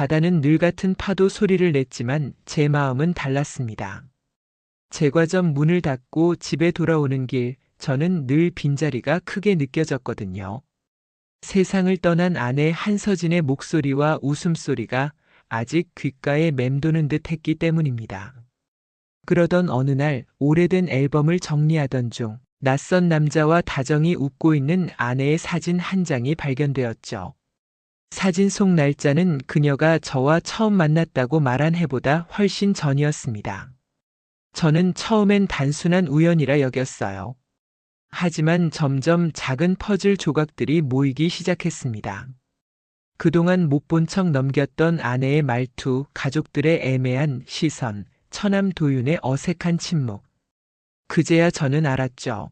바다는 늘 같은 파도 소리를 냈지만 제 마음은 달랐습니다. 제과점 문을 닫고 집에 돌아오는 길, 저는 늘 빈자리가 크게 느껴졌거든요. 세상을 떠난 아내 한서진의 목소리와 웃음소리가 아직 귓가에 맴도는 듯 했기 때문입니다. 그러던 어느 날 오래된 앨범을 정리하던 중 낯선 남자와 다정히 웃고 있는 아내의 사진 한 장이 발견되었죠. 사진 속 날짜는 그녀가 저와 처음 만났다고 말한 해보다 훨씬 전이었습니다. 저는 처음엔 단순한 우연이라 여겼어요. 하지만 점점 작은 퍼즐 조각들이 모이기 시작했습니다. 그동안 못 본 척 넘겼던 아내의 말투, 가족들의 애매한 시선, 처남 도윤의 어색한 침묵. 그제야 저는 알았죠.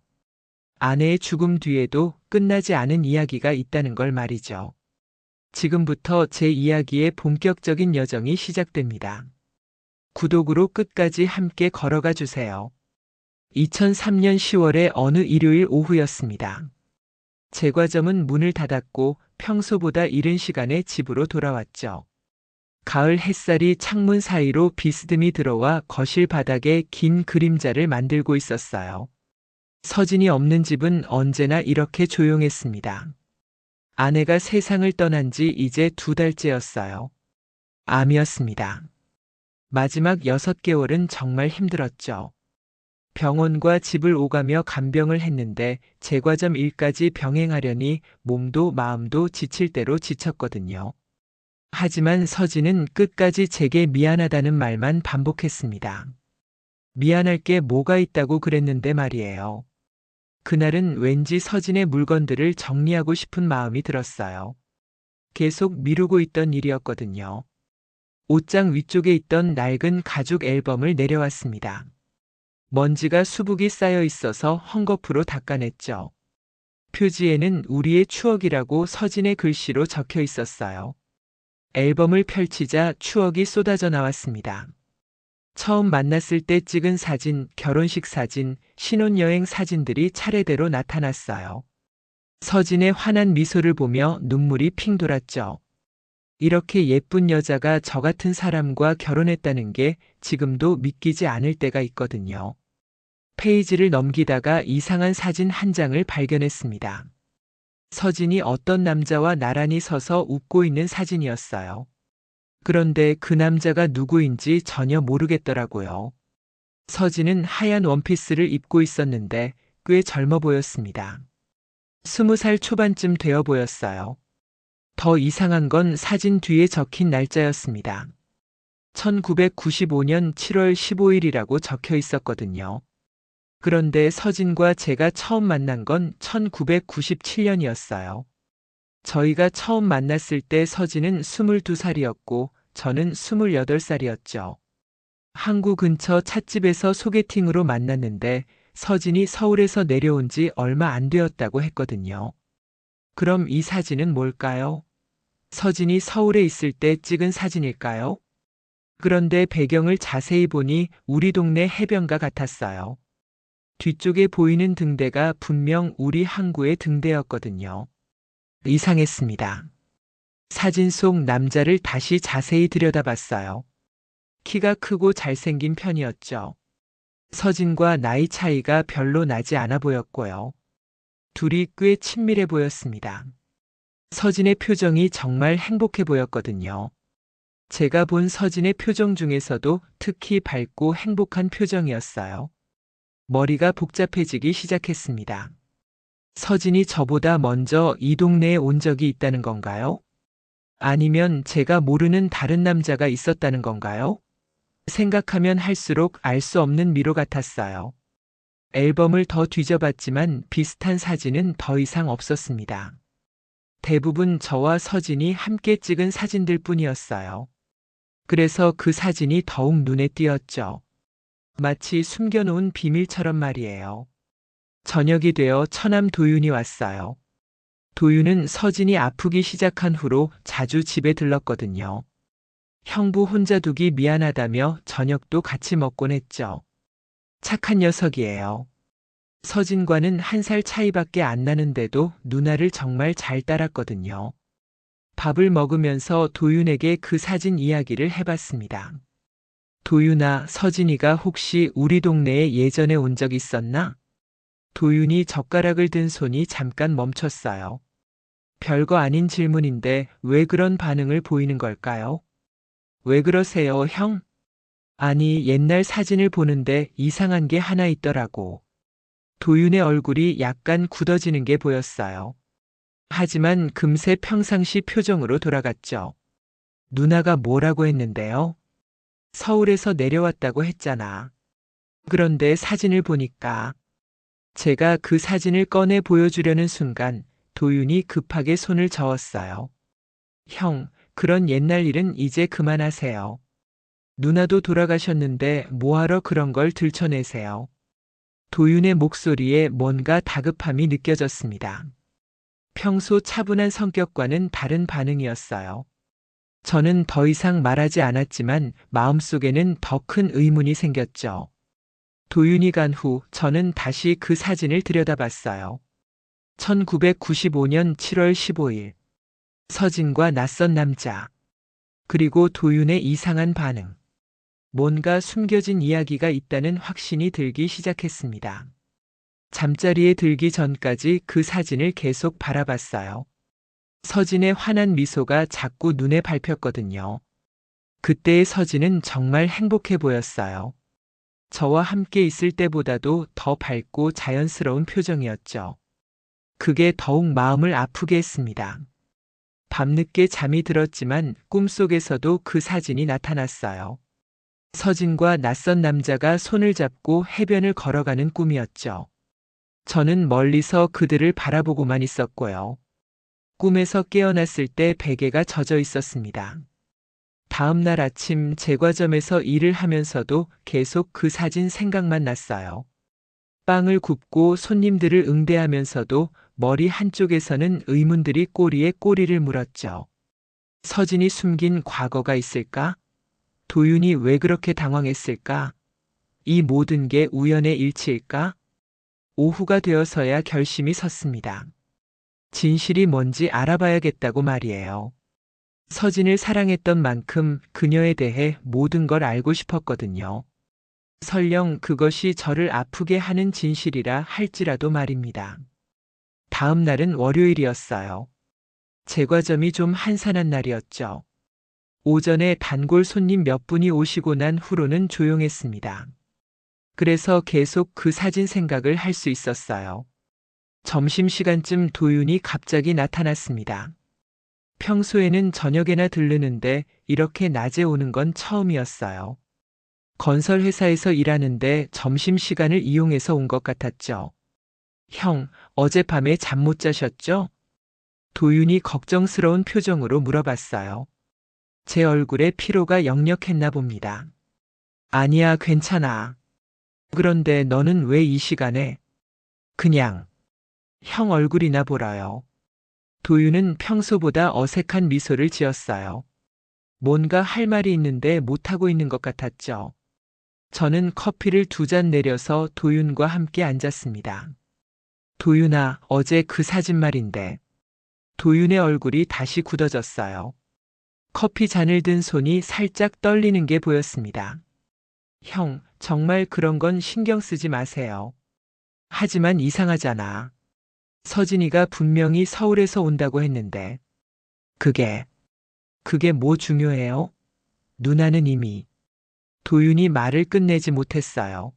아내의 죽음 뒤에도 끝나지 않은 이야기가 있다는 걸 말이죠. 지금부터 제 이야기의 본격적인 여정이 시작됩니다. 구독으로 끝까지 함께 걸어가 주세요. 2003년 10월의 어느 일요일 오후였습니다. 제과점은 문을 닫았고 평소보다 이른 시간에 집으로 돌아왔죠. 가을 햇살이 창문 사이로 비스듬히 들어와 거실 바닥에 긴 그림자를 만들고 있었어요. 서진이 없는 집은 언제나 이렇게 조용했습니다. 아내가 세상을 떠난 지 이제 2달째였어요. 암이었습니다. 마지막 6개월은 정말 힘들었죠. 병원과 집을 오가며 간병을 했는데 제과점 일까지 병행하려니 몸도 마음도 지칠 대로 지쳤거든요. 하지만 서진은 끝까지 제게 미안하다는 말만 반복했습니다. 미안할 게 뭐가 있다고 그랬는데 말이에요. 그날은 왠지 서진의 물건들을 정리하고 싶은 마음이 들었어요. 계속 미루고 있던 일이었거든요. 옷장 위쪽에 있던 낡은 가죽 앨범을 내려왔습니다. 먼지가 수북이 쌓여 있어서 헝겊으로 닦아냈죠. 표지에는 우리의 추억이라고 서진의 글씨로 적혀 있었어요. 앨범을 펼치자 추억이 쏟아져 나왔습니다. 처음 만났을 때 찍은 사진, 결혼식 사진, 신혼여행 사진들이 차례대로 나타났어요. 서진의 환한 미소를 보며 눈물이 핑 돌았죠. 이렇게 예쁜 여자가 저 같은 사람과 결혼했다는 게 지금도 믿기지 않을 때가 있거든요. 페이지를 넘기다가 이상한 사진 한 장을 발견했습니다. 서진이 어떤 남자와 나란히 서서 웃고 있는 사진이었어요. 그런데 그 남자가 누구인지 전혀 모르겠더라고요. 서진은 하얀 원피스를 입고 있었는데 꽤 젊어 보였습니다. 20살 초반쯤 되어 보였어요. 더 이상한 건 사진 뒤에 적힌 날짜였습니다. 1995년 7월 15일이라고 적혀 있었거든요. 그런데 서진과 제가 처음 만난 건 1997년이었어요. 저희가 처음 만났을 때 서진은 22살이었고 저는 28살이었죠. 항구 근처 찻집에서 소개팅으로 만났는데 서진이 서울에서 내려온 지 얼마 안 되었다고 했거든요. 그럼 이 사진은 뭘까요? 서진이 서울에 있을 때 찍은 사진일까요? 그런데 배경을 자세히 보니 우리 동네 해변가 같았어요. 뒤쪽에 보이는 등대가 분명 우리 항구의 등대였거든요. 이상했습니다. 사진 속 남자를 다시 자세히 들여다봤어요. 키가 크고 잘생긴 편이었죠. 서진과 나이 차이가 별로 나지 않아 보였고요. 둘이 꽤 친밀해 보였습니다. 서진의 표정이 정말 행복해 보였거든요. 제가 본 서진의 표정 중에서도 특히 밝고 행복한 표정이었어요. 머리가 복잡해지기 시작했습니다. 서진이 저보다 먼저 이 동네에 온 적이 있다는 건가요? 아니면 제가 모르는 다른 남자가 있었다는 건가요? 생각하면 할수록 알 수 없는 미로 같았어요. 앨범을 더 뒤져봤지만 비슷한 사진은 더 이상 없었습니다. 대부분 저와 서진이 함께 찍은 사진들 뿐이었어요. 그래서 그 사진이 더욱 눈에 띄었죠. 마치 숨겨놓은 비밀처럼 말이에요. 저녁이 되어 처남 도윤이 왔어요. 도윤은 서진이 아프기 시작한 후로 자주 집에 들렀거든요. 형부 혼자 두기 미안하다며 저녁도 같이 먹곤 했죠. 착한 녀석이에요. 서진과는 1살 차이밖에 안 나는데도 누나를 정말 잘 따랐거든요. 밥을 먹으면서 도윤에게 그 사진 이야기를 해봤습니다. 도윤아, 서진이가 혹시 우리 동네에 예전에 온 적 있었나? 도윤이 젓가락을 든 손이 잠깐 멈췄어요. 별거 아닌 질문인데 왜 그런 반응을 보이는 걸까요? 왜 그러세요, 형? 아니, 옛날 사진을 보는데 이상한 게 하나 있더라고. 도윤의 얼굴이 약간 굳어지는 게 보였어요. 하지만 금세 평상시 표정으로 돌아갔죠. 누나가 뭐라고 했는데요? 서울에서 내려왔다고 했잖아. 그런데 사진을 보니까 제가 그 사진을 꺼내 보여주려는 순간 도윤이 급하게 손을 저었어요. 형, 그런 옛날 일은 이제 그만하세요. 누나도 돌아가셨는데 뭐하러 그런 걸 들춰내세요. 도윤의 목소리에 뭔가 다급함이 느껴졌습니다. 평소 차분한 성격과는 다른 반응이었어요. 저는 더 이상 말하지 않았지만 마음속에는 더 큰 의문이 생겼죠. 도윤이 간 후 저는 다시 그 사진을 들여다봤어요. 1995년 7월 15일. 서진과 낯선 남자. 그리고 도윤의 이상한 반응. 뭔가 숨겨진 이야기가 있다는 확신이 들기 시작했습니다. 잠자리에 들기 전까지 그 사진을 계속 바라봤어요. 서진의 환한 미소가 자꾸 눈에 밟혔거든요. 그때의 서진은 정말 행복해 보였어요. 저와 함께 있을 때보다도 더 밝고 자연스러운 표정이었죠. 그게 더욱 마음을 아프게 했습니다. 밤늦게 잠이 들었지만 꿈속에서도 그 사진이 나타났어요. 서진과 낯선 남자가 손을 잡고 해변을 걸어가는 꿈이었죠. 저는 멀리서 그들을 바라보고만 있었고요. 꿈에서 깨어났을 때 베개가 젖어 있었습니다. 다음 날 아침 제과점에서 일을 하면서도 계속 그 사진 생각만 났어요. 빵을 굽고 손님들을 응대하면서도 머리 한쪽에서는 의문들이 꼬리에 꼬리를 물었죠. 서진이 숨긴 과거가 있을까? 도윤이 왜 그렇게 당황했을까? 이 모든 게 우연의 일치일까? 오후가 되어서야 결심이 섰습니다. 진실이 뭔지 알아봐야겠다고 말이에요. 서진을 사랑했던 만큼 그녀에 대해 모든 걸 알고 싶었거든요. 설령 그것이 저를 아프게 하는 진실이라 할지라도 말입니다. 다음 날은 월요일이었어요. 제과점이 좀 한산한 날이었죠. 오전에 단골 손님 몇 분이 오시고 난 후로는 조용했습니다. 그래서 계속 그 사진 생각을 할 수 있었어요. 점심시간쯤 도윤이 갑자기 나타났습니다. 평소에는 저녁에나 들르는데 이렇게 낮에 오는 건 처음이었어요. 건설회사에서 일하는데 점심시간을 이용해서 온 것 같았죠. 형, 어젯밤에 잠 못 자셨죠? 도윤이 걱정스러운 표정으로 물어봤어요. 제 얼굴에 피로가 역력했나 봅니다. 아니야, 괜찮아. 그런데 너는 왜 이 시간에? 그냥, 형 얼굴이나 보라요. 도윤은 평소보다 어색한 미소를 지었어요. 뭔가 할 말이 있는데 못하고 있는 것 같았죠. 저는 커피를 2잔 내려서 도윤과 함께 앉았습니다. 도윤아, 어제 그 사진 말인데. 도윤의 얼굴이 다시 굳어졌어요. 커피 잔을 든 손이 살짝 떨리는 게 보였습니다. 형, 정말 그런 건 신경 쓰지 마세요. 하지만 이상하잖아. 서진이가 분명히 서울에서 온다고 했는데. 그게 뭐 중요해요? 누나는 이미. 도윤이 말을 끝내지 못했어요.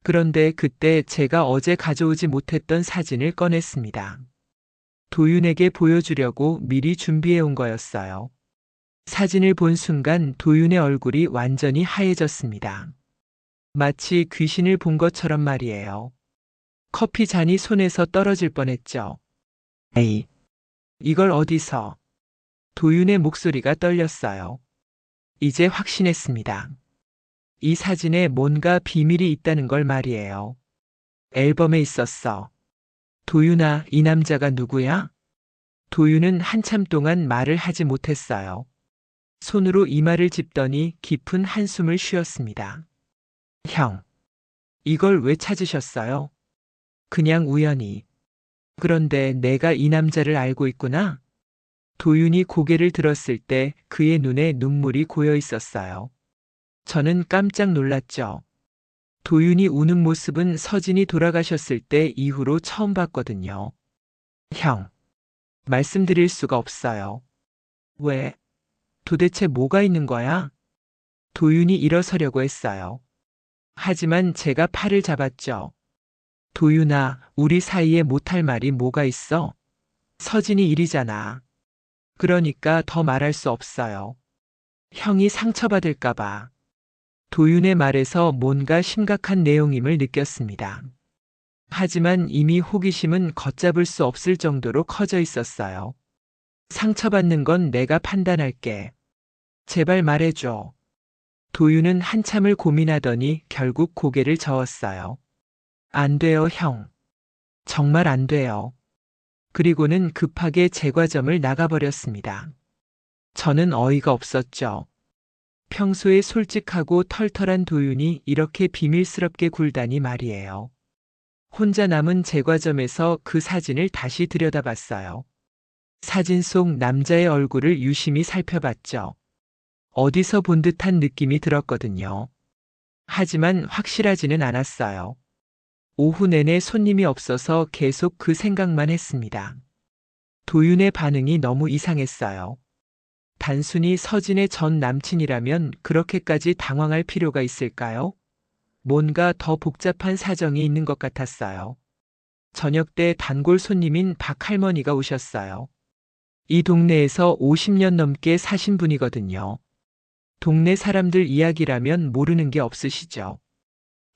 그런데 그때 제가 어제 가져오지 못했던 사진을 꺼냈습니다. 도윤에게 보여주려고 미리 준비해 온 거였어요. 사진을 본 순간 도윤의 얼굴이 완전히 하얘졌습니다. 마치 귀신을 본 것처럼 말이에요. 커피 잔이 손에서 떨어질 뻔했죠. 에이, 이걸 어디서? 도윤의 목소리가 떨렸어요. 이제 확신했습니다. 이 사진에 뭔가 비밀이 있다는 걸 말이에요. 앨범에 있었어. 도윤아, 이 남자가 누구야? 도윤은 한참 동안 말을 하지 못했어요. 손으로 이마를 짚더니 깊은 한숨을 쉬었습니다. 형, 이걸 왜 찾으셨어요? 그냥 우연히. 그런데 내가 이 남자를 알고 있구나? 도윤이 고개를 들었을 때 그의 눈에 눈물이 고여 있었어요. 저는 깜짝 놀랐죠. 도윤이 우는 모습은 서진이 돌아가셨을 때 이후로 처음 봤거든요. 형, 말씀드릴 수가 없어요. 왜? 도대체 뭐가 있는 거야? 도윤이 일어서려고 했어요. 하지만 제가 팔을 잡았죠. 도윤아, 우리 사이에 못할 말이 뭐가 있어? 서진이 일이잖아. 그러니까 더 말할 수 없어요. 형이 상처받을까봐. 도윤의 말에서 뭔가 심각한 내용임을 느꼈습니다. 하지만 이미 호기심은 걷잡을 수 없을 정도로 커져 있었어요. 상처받는 건 내가 판단할게. 제발 말해줘. 도윤은 한참을 고민하더니 결국 고개를 저었어요. 안 돼요, 형. 정말 안 돼요. 그리고는 급하게 제과점을 나가버렸습니다. 저는 어이가 없었죠. 평소에 솔직하고 털털한 도윤이 이렇게 비밀스럽게 굴다니 말이에요. 혼자 남은 제과점에서 그 사진을 다시 들여다봤어요. 사진 속 남자의 얼굴을 유심히 살펴봤죠. 어디서 본 듯한 느낌이 들었거든요. 하지만 확실하지는 않았어요. 오후 내내 손님이 없어서 계속 그 생각만 했습니다. 도윤의 반응이 너무 이상했어요. 단순히 서진의 전 남친이라면 그렇게까지 당황할 필요가 있을까요? 뭔가 더 복잡한 사정이 있는 것 같았어요. 저녁 때 단골 손님인 박 할머니가 오셨어요. 이 동네에서 50년 넘게 사신 분이거든요. 동네 사람들 이야기라면 모르는 게 없으시죠?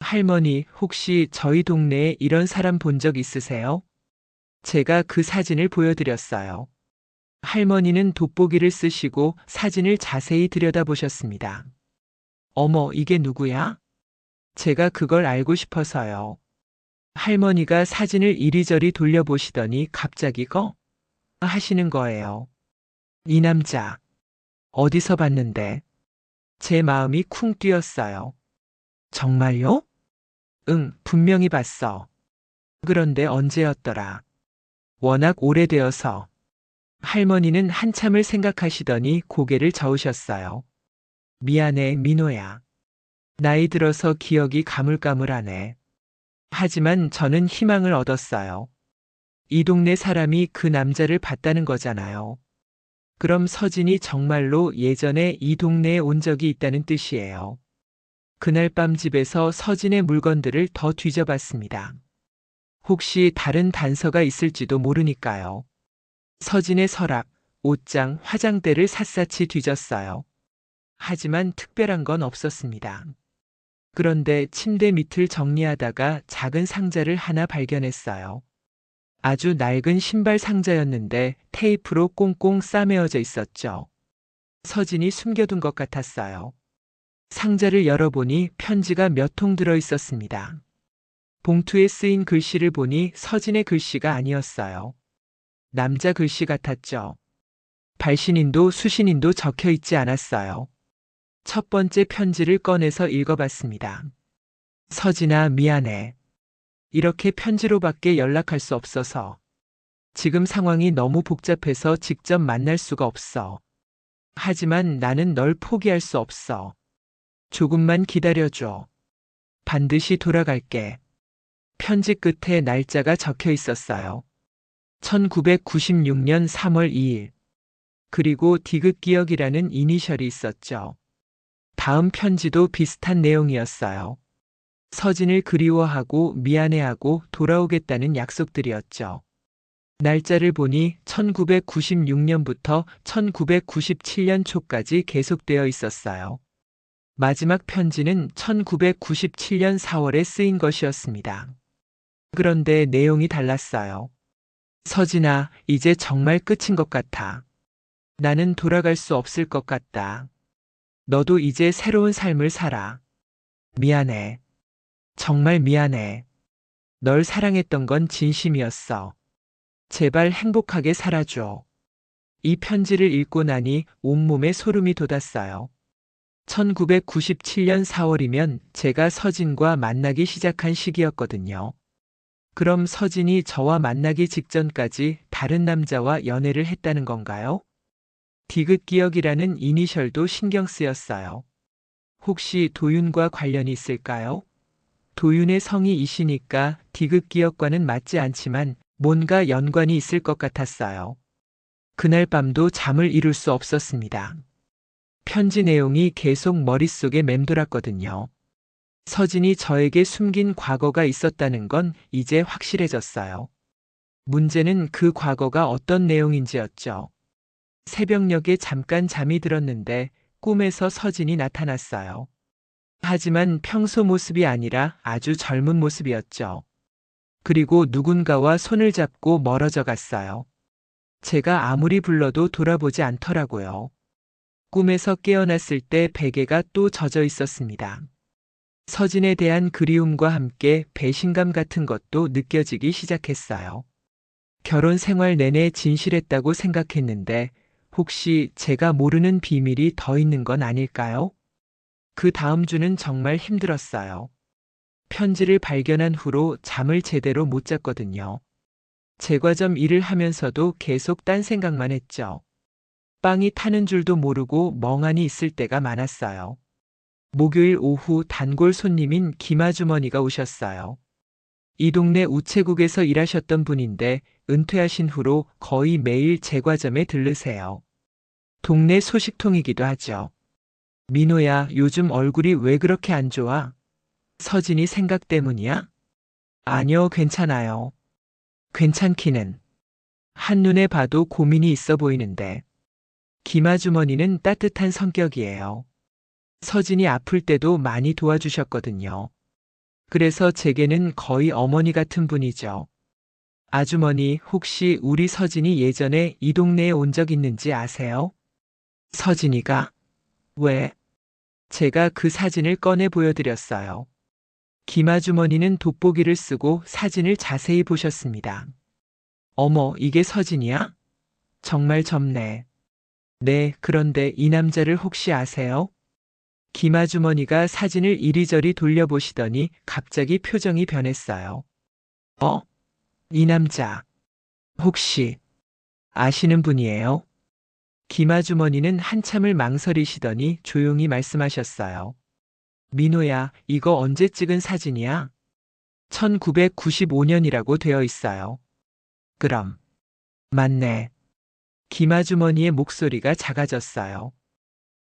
할머니, 혹시 저희 동네에 이런 사람 본 적 있으세요? 제가 그 사진을 보여드렸어요. 할머니는 돋보기를 쓰시고 사진을 자세히 들여다보셨습니다. 어머, 이게 누구야? 제가 그걸 알고 싶어서요. 할머니가 사진을 이리저리 돌려보시더니 갑자기 하시는 거예요. 이 남자, 어디서 봤는데? 제 마음이 쿵 뛰었어요. 정말요? 응, 분명히 봤어. 그런데 언제였더라? 워낙 오래되어서. 할머니는 한참을 생각하시더니 고개를 저으셨어요. 미안해, 민호야. 나이 들어서 기억이 가물가물하네. 하지만 저는 희망을 얻었어요. 이 동네 사람이 그 남자를 봤다는 거잖아요. 그럼 서진이 정말로 예전에 이 동네에 온 적이 있다는 뜻이에요. 그날 밤 집에서 서진의 물건들을 더 뒤져봤습니다. 혹시 다른 단서가 있을지도 모르니까요. 서진의 서랍, 옷장, 화장대를 샅샅이 뒤졌어요. 하지만 특별한 건 없었습니다. 그런데 침대 밑을 정리하다가 작은 상자를 하나 발견했어요. 아주 낡은 신발 상자였는데 테이프로 꽁꽁 싸매어져 있었죠. 서진이 숨겨둔 것 같았어요. 상자를 열어보니 편지가 몇 통 들어 있었습니다. 봉투에 쓰인 글씨를 보니 서진의 글씨가 아니었어요. 남자 글씨 같았죠. 발신인도 수신인도 적혀 있지 않았어요. 첫 번째 편지를 꺼내서 읽어봤습니다. 서진아, 미안해. 이렇게 편지로밖에 연락할 수 없어서. 지금 상황이 너무 복잡해서 직접 만날 수가 없어. 하지만 나는 널 포기할 수 없어. 조금만 기다려줘. 반드시 돌아갈게. 편지 끝에 날짜가 적혀 있었어요. 1996년 3월 2일. 그리고 디귿기억이라는 이니셜이 있었죠. 다음 편지도 비슷한 내용이었어요. 서진을 그리워하고 미안해하고 돌아오겠다는 약속들이었죠. 날짜를 보니 1996년부터 1997년 초까지 계속되어 있었어요. 마지막 편지는 1997년 4월에 쓰인 것이었습니다. 그런데 내용이 달랐어요. 서진아, 이제 정말 끝인 것 같아. 나는 돌아갈 수 없을 것 같다. 너도 이제 새로운 삶을 살아. 미안해. 정말 미안해. 널 사랑했던 건 진심이었어. 제발 행복하게 살아줘. 이 편지를 읽고 나니 온몸에 소름이 돋았어요. 1997년 4월이면 제가 서진과 만나기 시작한 시기였거든요. 그럼 서진이 저와 만나기 직전까지 다른 남자와 연애를 했다는 건가요? 디귿기역이라는 이니셜도 신경 쓰였어요. 혹시 도윤과 관련이 있을까요? 도윤의 성이 이시니까 디귿기역과는 맞지 않지만 뭔가 연관이 있을 것 같았어요. 그날 밤도 잠을 이룰 수 없었습니다. 편지 내용이 계속 머릿속에 맴돌았거든요. 서진이 저에게 숨긴 과거가 있었다는 건 이제 확실해졌어요. 문제는 그 과거가 어떤 내용인지였죠. 새벽녘에 잠깐 잠이 들었는데 꿈에서 서진이 나타났어요. 하지만 평소 모습이 아니라 아주 젊은 모습이었죠. 그리고 누군가와 손을 잡고 멀어져 갔어요. 제가 아무리 불러도 돌아보지 않더라고요. 꿈에서 깨어났을 때 베개가 또 젖어 있었습니다. 서진에 대한 그리움과 함께 배신감 같은 것도 느껴지기 시작했어요. 결혼 생활 내내 진실했다고 생각했는데 혹시 제가 모르는 비밀이 더 있는 건 아닐까요? 그 다음 주는 정말 힘들었어요. 편지를 발견한 후로 잠을 제대로 못 잤거든요. 제과점 일을 하면서도 계속 딴 생각만 했죠. 빵이 타는 줄도 모르고 멍하니 있을 때가 많았어요. 목요일 오후 단골 손님인 김아주머니가 오셨어요. 이 동네 우체국에서 일하셨던 분인데 은퇴하신 후로 거의 매일 제과점에 들르세요. 동네 소식통이기도 하죠. 민호야, 요즘 얼굴이 왜 그렇게 안 좋아? 서진이 생각 때문이야? 아니요, 괜찮아요. 괜찮기는. 한눈에 봐도 고민이 있어 보이는데. 김아주머니는 따뜻한 성격이에요. 서진이 아플 때도 많이 도와주셨거든요. 그래서 제게는 거의 어머니 같은 분이죠. 아주머니, 혹시 우리 서진이 예전에 이 동네에 온 적 있는지 아세요? 서진이가? 왜? 제가 그 사진을 꺼내 보여드렸어요. 김아주머니는 돋보기를 쓰고 사진을 자세히 보셨습니다. 어머, 이게 서진이야? 정말 젊네. 네, 그런데 이 남자를 혹시 아세요? 김아주머니가 사진을 이리저리 돌려보시더니 갑자기 표정이 변했어요. 어? 이 남자, 혹시 아시는 분이에요? 김아주머니는 한참을 망설이시더니 조용히 말씀하셨어요. 민호야, 이거 언제 찍은 사진이야? 1995년이라고 되어 있어요. 그럼, 맞네. 김아주머니의 목소리가 작아졌어요.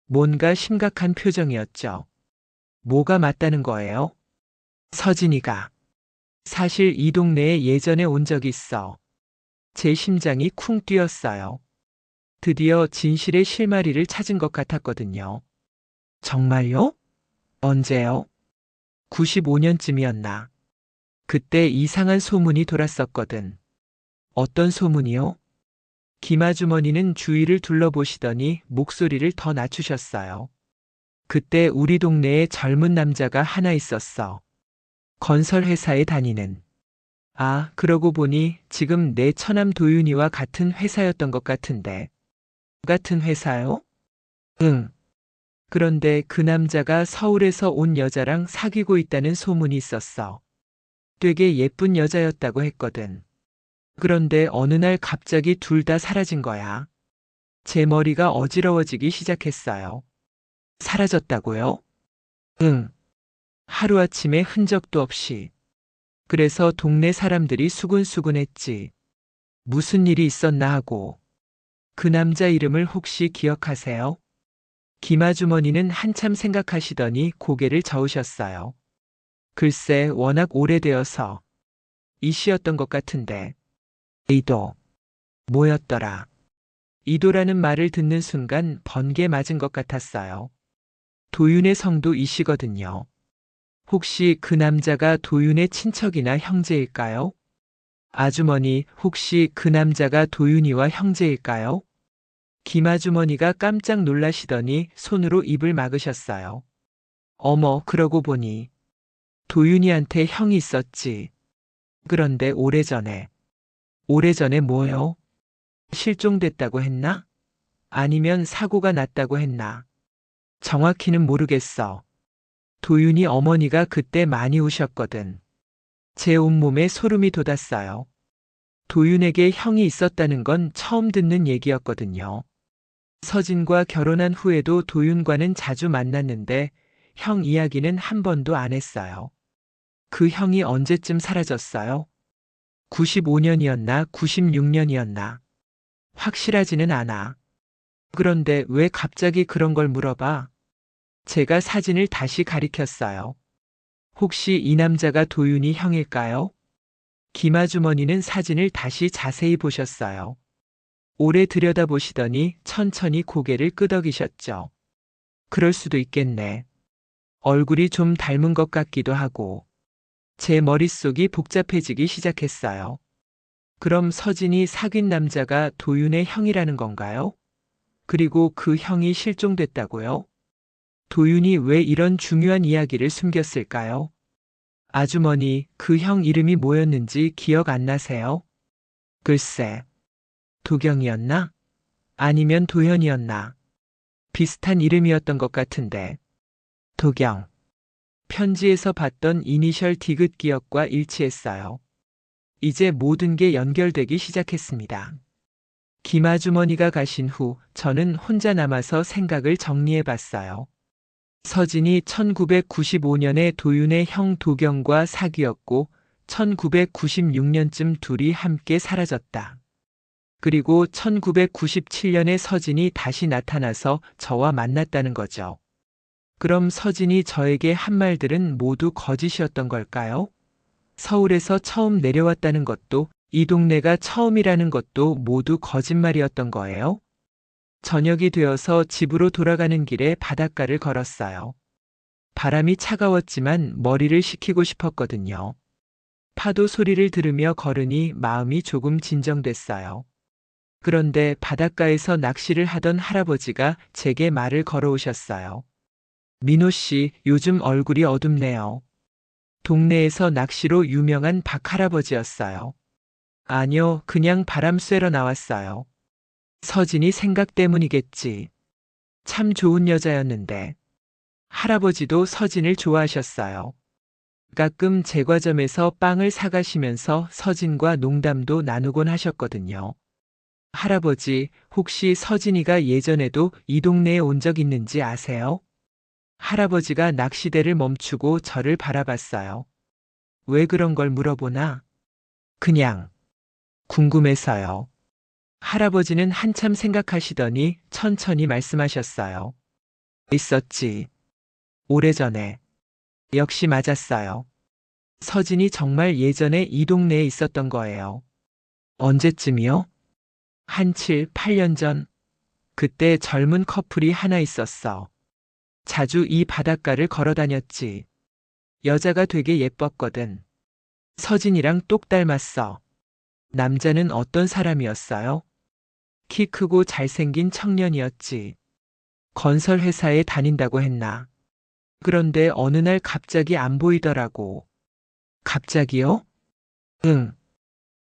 뭔가 심각한 표정이었죠. 뭐가 맞다는 거예요? 서진이가. 사실 이 동네에 예전에 온 적이 있어. 제 심장이 쿵 뛰었어요. 드디어 진실의 실마리를 찾은 것 같았거든요. 정말요? 언제요? 95년쯤이었나. 그때 이상한 소문이 돌았었거든. 어떤 소문이요? 김아주머니는 주위를 둘러보시더니 목소리를 더 낮추셨어요. 그때 우리 동네에 젊은 남자가 하나 있었어. 건설회사에 다니는. 아, 그러고 보니 지금 내 처남 도윤이와 같은 회사였던 것 같은데. 같은 회사요? 응. 그런데 그 남자가 서울에서 온 여자랑 사귀고 있다는 소문이 있었어. 되게 예쁜 여자였다고 했거든. 그런데 어느 날 갑자기 둘 다 사라진 거야. 제 머리가 어지러워지기 시작했어요. 사라졌다고요? 응. 하루아침에 흔적도 없이. 그래서 동네 사람들이 수군수군했지. 무슨 일이 있었나 하고. 그 남자 이름을 혹시 기억하세요? 김아주머니는 한참 생각하시더니 고개를 저으셨어요. 글쎄, 워낙 오래되어서. 이씨였던 것 같은데. 이도. 뭐였더라. 이도라는 말을 듣는 순간 번개 맞은 것 같았어요. 도윤의 성도 이씨거든요. 혹시 그 남자가 도윤의 친척이나 형제일까요? 아주머니, 혹시 그 남자가 도윤이와 형제일까요? 김아주머니가 깜짝 놀라시더니 손으로 입을 막으셨어요. 어머, 그러고 보니 도윤이한테 형이 있었지. 그런데 오래전에. 오래전에 뭐요? 실종됐다고 했나? 아니면 사고가 났다고 했나? 정확히는 모르겠어. 도윤이 어머니가 그때 많이 우셨거든. 제 온몸에 소름이 돋았어요. 도윤에게 형이 있었다는 건 처음 듣는 얘기였거든요. 서진과 결혼한 후에도 도윤과는 자주 만났는데 형 이야기는 한 번도 안 했어요. 그 형이 언제쯤 사라졌어요? 95년이었나 96년이었나? 확실하지는 않아. 그런데 왜 갑자기 그런 걸 물어봐? 제가 사진을 다시 가리켰어요. 혹시 이 남자가 도윤이 형일까요? 김아주머니는 사진을 다시 자세히 보셨어요. 오래 들여다보시더니 천천히 고개를 끄덕이셨죠. 그럴 수도 있겠네. 얼굴이 좀 닮은 것 같기도 하고. 제 머릿속이 복잡해지기 시작했어요. 그럼 서진이 사귄 남자가 도윤의 형이라는 건가요? 그리고 그 형이 실종됐다고요? 도윤이 왜 이런 중요한 이야기를 숨겼을까요? 아주머니, 그 형 이름이 뭐였는지 기억 안 나세요? 글쎄, 도경이었나? 아니면 도현이었나? 비슷한 이름이었던 것 같은데. 도경. 편지에서 봤던 이니셜 디귿 기억과 일치했어요. 이제 모든 게 연결되기 시작했습니다. 김아주머니가 가신 후 저는 혼자 남아서 생각을 정리해 봤어요. 서진이 1995년에 도윤의 형 도경과 사귀었고 1996년쯤 둘이 함께 사라졌다. 그리고 1997년에 서진이 다시 나타나서 저와 만났다는 거죠. 그럼 서진이 저에게 한 말들은 모두 거짓이었던 걸까요? 서울에서 처음 내려왔다는 것도 이 동네가 처음이라는 것도 모두 거짓말이었던 거예요? 저녁이 되어서 집으로 돌아가는 길에 바닷가를 걸었어요. 바람이 차가웠지만 머리를 식히고 싶었거든요. 파도 소리를 들으며 걸으니 마음이 조금 진정됐어요. 그런데 바닷가에서 낚시를 하던 할아버지가 제게 말을 걸어오셨어요. 민호 씨, 요즘 얼굴이 어둡네요. 동네에서 낚시로 유명한 박 할아버지였어요. 아니요, 그냥 바람 쐬러 나왔어요. 서진이 생각 때문이겠지. 참 좋은 여자였는데. 할아버지도 서진을 좋아하셨어요. 가끔 제과점에서 빵을 사가시면서 서진과 농담도 나누곤 하셨거든요. 할아버지, 혹시 서진이가 예전에도 이 동네에 온 적 있는지 아세요? 할아버지가 낚시대를 멈추고 저를 바라봤어요. 왜 그런 걸 물어보나? 그냥 궁금해서요. 할아버지는 한참 생각하시더니 천천히 말씀하셨어요. 있었지. 오래전에. 역시 맞았어요. 서진이 정말 예전에 이 동네에 있었던 거예요. 언제쯤이요? 한 7, 8년 전. 그때 젊은 커플이 하나 있었어. 자주 이 바닷가를 걸어 다녔지. 여자가 되게 예뻤거든. 서진이랑 똑 닮았어. 남자는 어떤 사람이었어요? 키 크고 잘생긴 청년이었지. 건설 회사에 다닌다고 했나? 그런데 어느 날 갑자기 안 보이더라고. 갑자기요? 응.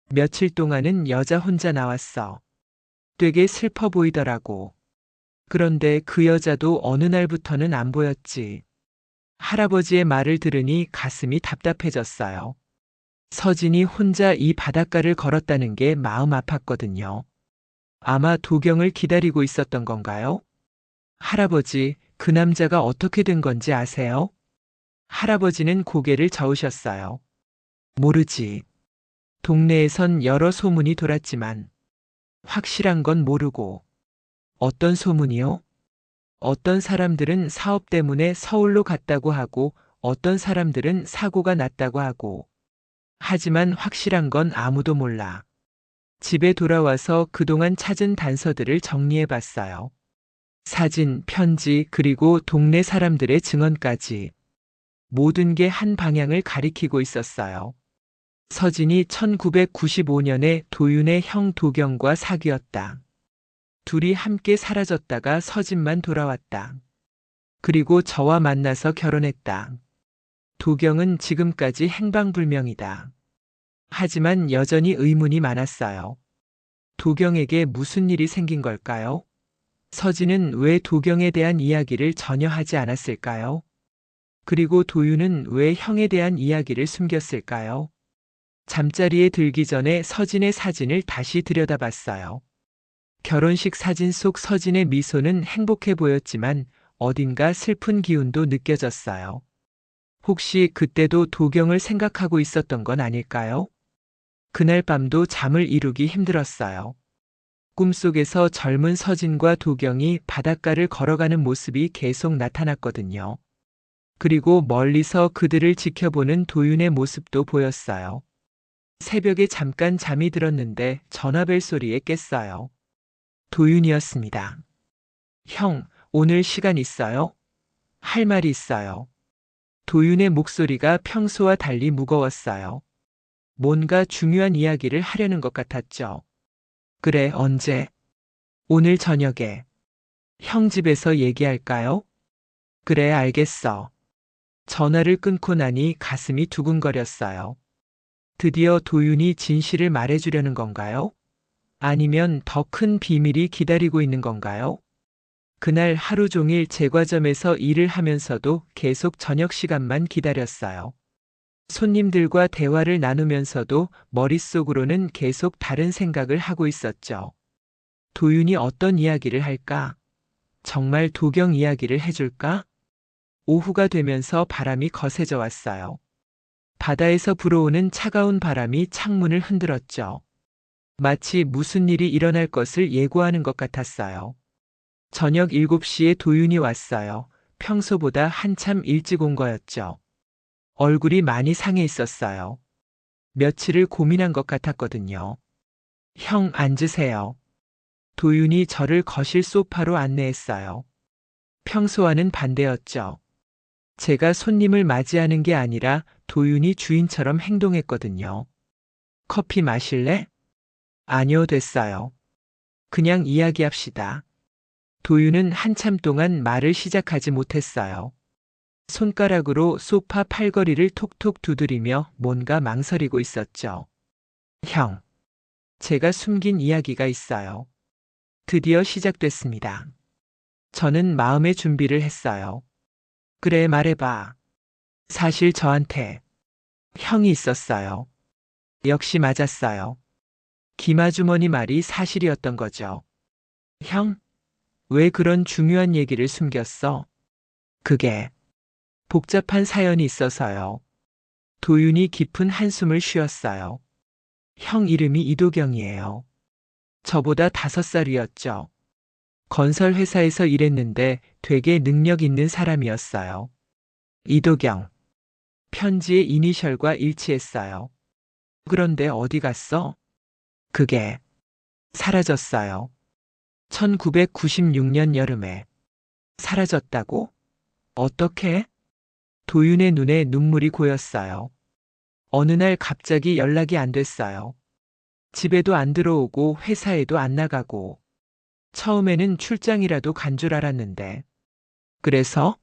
며칠 동안은 여자 혼자 나왔어. 되게 슬퍼 보이더라고. 그런데 그 여자도 어느 날부터는 안 보였지. 할아버지의 말을 들으니 가슴이 답답해졌어요. 서진이 혼자 이 바닷가를 걸었다는 게 마음 아팠거든요. 아마 도경을 기다리고 있었던 건가요? 할아버지, 그 남자가 어떻게 된 건지 아세요? 할아버지는 고개를 저으셨어요. 모르지. 동네에선 여러 소문이 돌았지만 확실한 건 모르고. 어떤 소문이요? 어떤 사람들은 사업 때문에 서울로 갔다고 하고 어떤 사람들은 사고가 났다고 하고. 하지만 확실한 건 아무도 몰라. 집에 돌아와서 그동안 찾은 단서들을 정리해 봤어요. 사진, 편지, 그리고 동네 사람들의 증언까지. 모든 게 한 방향을 가리키고 있었어요. 서진이 1995년에 도윤의 형 도경과 사귀었다. 둘이 함께 사라졌다가 서진만 돌아왔다. 그리고 저와 만나서 결혼했다. 도경은 지금까지 행방불명이다. 하지만 여전히 의문이 많았어요. 도경에게 무슨 일이 생긴 걸까요? 서진은 왜 도경에 대한 이야기를 전혀 하지 않았을까요? 그리고 도윤은 왜 형에 대한 이야기를 숨겼을까요? 잠자리에 들기 전에 서진의 사진을 다시 들여다봤어요. 결혼식 사진 속 서진의 미소는 행복해 보였지만 어딘가 슬픈 기운도 느껴졌어요. 혹시 그때도 도경을 생각하고 있었던 건 아닐까요? 그날 밤도 잠을 이루기 힘들었어요. 꿈속에서 젊은 서진과 도경이 바닷가를 걸어가는 모습이 계속 나타났거든요. 그리고 멀리서 그들을 지켜보는 도윤의 모습도 보였어요. 새벽에 잠깐 잠이 들었는데 전화벨 소리에 깼어요. 도윤이었습니다. 형, 오늘 시간 있어요? 할 말이 있어요. 도윤의 목소리가 평소와 달리 무거웠어요. 뭔가 중요한 이야기를 하려는 것 같았죠. 그래, 언제? 오늘 저녁에. 형 집에서 얘기할까요? 그래, 알겠어. 전화를 끊고 나니 가슴이 두근거렸어요. 드디어 도윤이 진실을 말해주려는 건가요? 아니면 더 큰 비밀이 기다리고 있는 건가요? 그날 하루 종일 제과점에서 일을 하면서도 계속 저녁 시간만 기다렸어요. 손님들과 대화를 나누면서도 머릿속으로는 계속 다른 생각을 하고 있었죠. 도윤이 어떤 이야기를 할까? 정말 도경 이야기를 해줄까? 오후가 되면서 바람이 거세져 왔어요. 바다에서 불어오는 차가운 바람이 창문을 흔들었죠. 마치 무슨 일이 일어날 것을 예고하는 것 같았어요. 저녁 7시에 도윤이 왔어요. 평소보다 한참 일찍 온 거였죠. 얼굴이 많이 상해 있었어요. 며칠을 고민한 것 같았거든요. 형, 앉으세요. 도윤이 저를 거실 소파로 안내했어요. 평소와는 반대였죠. 제가 손님을 맞이하는 게 아니라 도윤이 주인처럼 행동했거든요. 커피 마실래? 아니요, 됐어요. 그냥 이야기합시다. 도윤은 한참 동안 말을 시작하지 못했어요. 손가락으로 소파 팔걸이를 톡톡 두드리며 뭔가 망설이고 있었죠. 형, 제가 숨긴 이야기가 있어요. 드디어 시작됐습니다. 저는 마음의 준비를 했어요. 그래, 말해봐. 사실 저한테 형이 있었어요. 역시 맞았어요. 김아주머니 말이 사실이었던 거죠. 형, 왜 그런 중요한 얘기를 숨겼어? 그게 복잡한 사연이 있어서요. 도윤이 깊은 한숨을 쉬었어요. 형 이름이 이도경이에요. 저보다 5살이었죠. 건설 회사에서 일했는데 되게 능력 있는 사람이었어요. 이도경. 편지의 이니셜과 일치했어요. 그런데 어디 갔어? 그게 사라졌어요. 1996년 여름에. 사라졌다고? 어떻게? 도윤의 눈에 눈물이 고였어요. 어느 날 갑자기 연락이 안 됐어요. 집에도 안 들어오고 회사에도 안 나가고. 처음에는 출장이라도 간 줄 알았는데. 그래서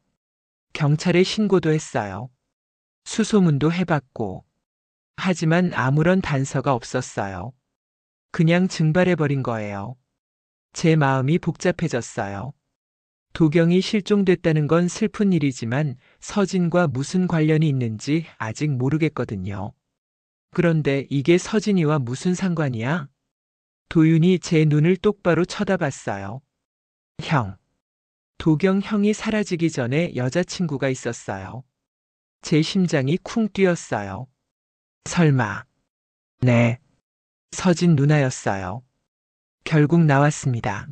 경찰에 신고도 했어요. 수소문도 해봤고. 하지만 아무런 단서가 없었어요. 그냥 증발해버린 거예요. 제 마음이 복잡해졌어요. 도경이 실종됐다는 건 슬픈 일이지만 서진과 무슨 관련이 있는지 아직 모르겠거든요. 그런데 이게 서진이와 무슨 상관이야? 도윤이 제 눈을 똑바로 쳐다봤어요. 형. 도경 형이 사라지기 전에 여자친구가 있었어요. 제 심장이 쿵 뛰었어요. 설마. 네. 서진 누나였어요. 결국 나왔습니다.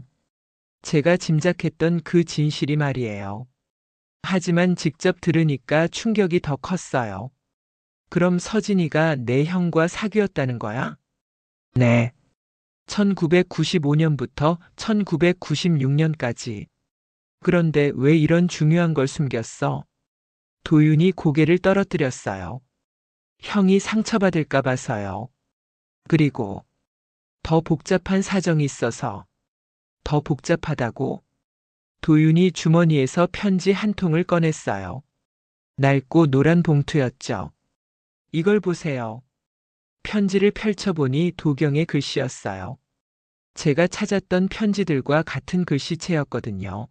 제가 짐작했던 그 진실이 말이에요. 하지만 직접 들으니까 충격이 더 컸어요. 그럼 서진이가 내 형과 사귀었다는 거야? 네. 1995년부터 1996년까지. 그런데 왜 이런 중요한 걸 숨겼어? 도윤이 고개를 떨어뜨렸어요. 형이 상처받을까 봐서요. 그리고 더 복잡한 사정이 있어서. 더 복잡하다고? 도윤이 주머니에서 편지 한 통을 꺼냈어요. 낡고 노란 봉투였죠. 이걸 보세요. 편지를 펼쳐보니 도경의 글씨였어요. 제가 찾았던 편지들과 같은 글씨체였거든요.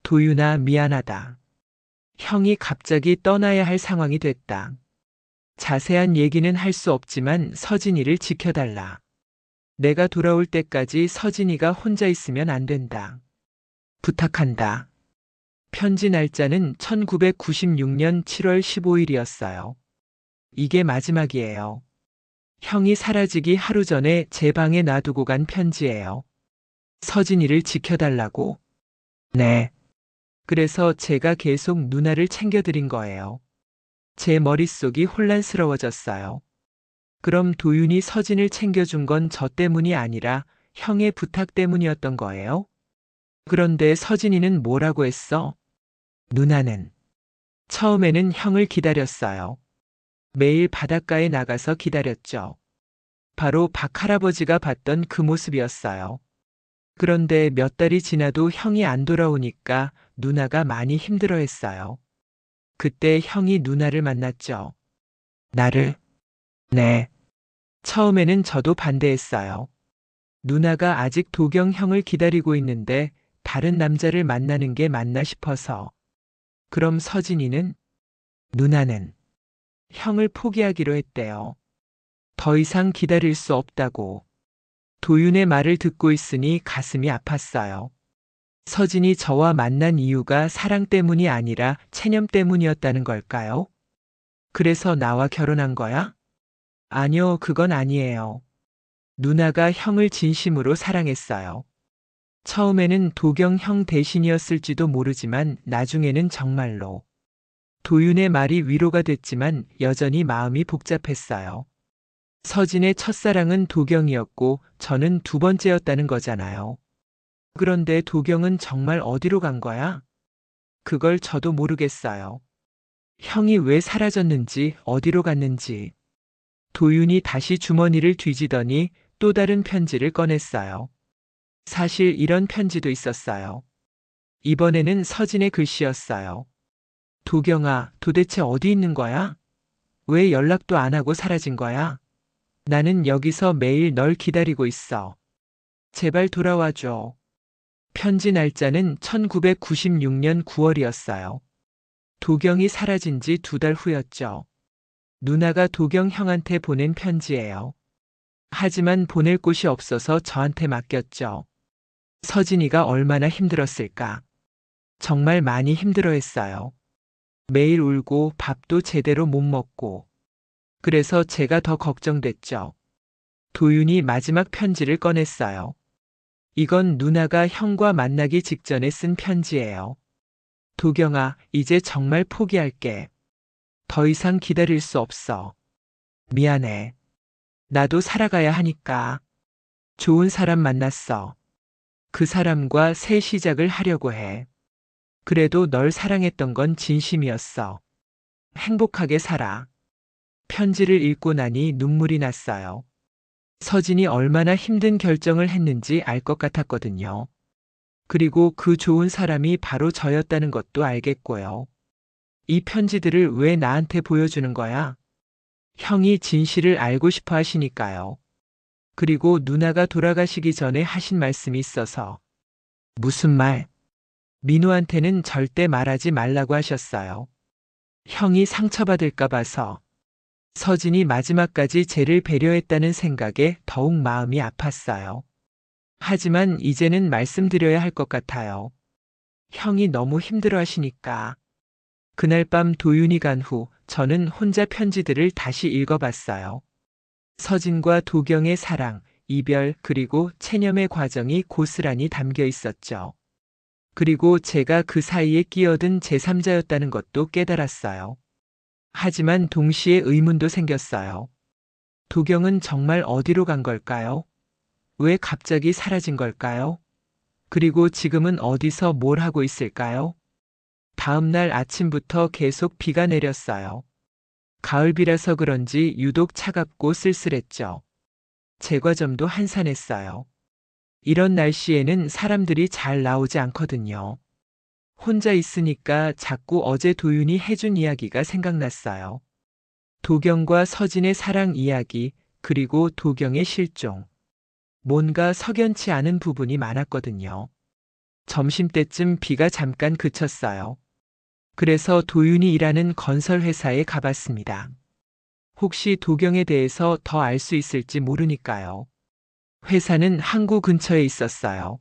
도윤아, 미안하다. 형이 갑자기 떠나야 할 상황이 됐다. 자세한 얘기는 할 수 없지만 서진이를 지켜달라. 내가 돌아올 때까지 서진이가 혼자 있으면 안 된다. 부탁한다. 편지 날짜는 1996년 7월 15일이었어요. 이게 마지막이에요. 형이 사라지기 하루 전에 제 방에 놔두고 간 편지예요. 서진이를 지켜달라고. 네. 그래서 제가 계속 누나를 챙겨드린 거예요. 제 머릿속이 혼란스러워졌어요. 그럼 도윤이 서진을 챙겨준 건 저 때문이 아니라 형의 부탁 때문이었던 거예요? 그런데 서진이는 뭐라고 했어? 누나는 처음에는 형을 기다렸어요. 매일 바닷가에 나가서 기다렸죠. 바로 박 할아버지가 봤던 그 모습이었어요. 그런데 몇 달이 지나도 형이 안 돌아오니까 누나가 많이 힘들어했어요. 그때 형이 누나를 만났죠. 나를? 네. 처음에는 저도 반대했어요. 누나가 아직 도경 형을 기다리고 있는데 다른 남자를 만나는 게 맞나 싶어서. 그럼 서진이는? 누나는 형을 포기하기로 했대요. 더 이상 기다릴 수 없다고. 도윤의 말을 듣고 있으니 가슴이 아팠어요. 서진이 저와 만난 이유가 사랑 때문이 아니라 체념 때문이었다는 걸까요? 그래서 나와 결혼한 거야? 아니요, 그건 아니에요. 누나가 형을 진심으로 사랑했어요. 처음에는 도경 형 대신이었을지도 모르지만 나중에는 정말로. 도윤의 말이 위로가 됐지만 여전히 마음이 복잡했어요. 서진의 첫사랑은 도경이었고 저는 두 번째였다는 거잖아요. 그런데 도경은 정말 어디로 간 거야? 그걸 저도 모르겠어요. 형이 왜 사라졌는지, 어디로 갔는지. 도윤이 다시 주머니를 뒤지더니 또 다른 편지를 꺼냈어요. 사실 이런 편지도 있었어요. 이번에는 서진의 글씨였어요. 도경아, 도대체 어디 있는 거야? 왜 연락도 안 하고 사라진 거야? 나는 여기서 매일 널 기다리고 있어. 제발 돌아와줘. 편지 날짜는 1996년 9월이었어요. 도경이 사라진 지 2달 후였죠. 누나가 도경 형한테 보낸 편지예요. 하지만 보낼 곳이 없어서 저한테 맡겼죠. 서진이가 얼마나 힘들었을까. 정말 많이 힘들어했어요. 매일 울고 밥도 제대로 못 먹고. 그래서 제가 더 걱정됐죠. 도윤이 마지막 편지를 꺼냈어요. 이건 누나가 형과 만나기 직전에 쓴 편지예요. 도경아, 이제 정말 포기할게. 더 이상 기다릴 수 없어. 미안해. 나도 살아가야 하니까. 좋은 사람 만났어. 그 사람과 새 시작을 하려고 해. 그래도 널 사랑했던 건 진심이었어. 행복하게 살아. 편지를 읽고 나니 눈물이 났어요. 서진이 얼마나 힘든 결정을 했는지 알 것 같았거든요. 그리고 그 좋은 사람이 바로 저였다는 것도 알겠고요. 이 편지들을 왜 나한테 보여주는 거야? 형이 진실을 알고 싶어 하시니까요. 그리고 누나가 돌아가시기 전에 하신 말씀이 있어서. 무슨 말? 민우한테는 절대 말하지 말라고 하셨어요. 형이 상처받을까 봐서. 서진이 마지막까지 쟤를 배려했다는 생각에 더욱 마음이 아팠어요. 하지만 이제는 말씀드려야 할 것 같아요. 형이 너무 힘들어 하시니까. 그날 밤 도윤이 간 후 저는 혼자 편지들을 다시 읽어봤어요. 서진과 도경의 사랑, 이별, 그리고 체념의 과정이 고스란히 담겨 있었죠. 그리고 제가 그 사이에 끼어든 제3자였다는 것도 깨달았어요. 하지만 동시에 의문도 생겼어요. 도경은 정말 어디로 간 걸까요? 왜 갑자기 사라진 걸까요? 그리고 지금은 어디서 뭘 하고 있을까요? 다음 날 아침부터 계속 비가 내렸어요. 가을비라서 그런지 유독 차갑고 쓸쓸했죠. 제과점도 한산했어요. 이런 날씨에는 사람들이 잘 나오지 않거든요. 혼자 있으니까 자꾸 어제 도윤이 해준 이야기가 생각났어요. 도경과 서진의 사랑 이야기, 그리고 도경의 실종. 뭔가 석연치 않은 부분이 많았거든요. 점심때쯤 비가 잠깐 그쳤어요. 그래서 도윤이 일하는 건설회사에 가봤습니다. 혹시 도경에 대해서 더 알 수 있을지 모르니까요. 회사는 항구 근처에 있었어요.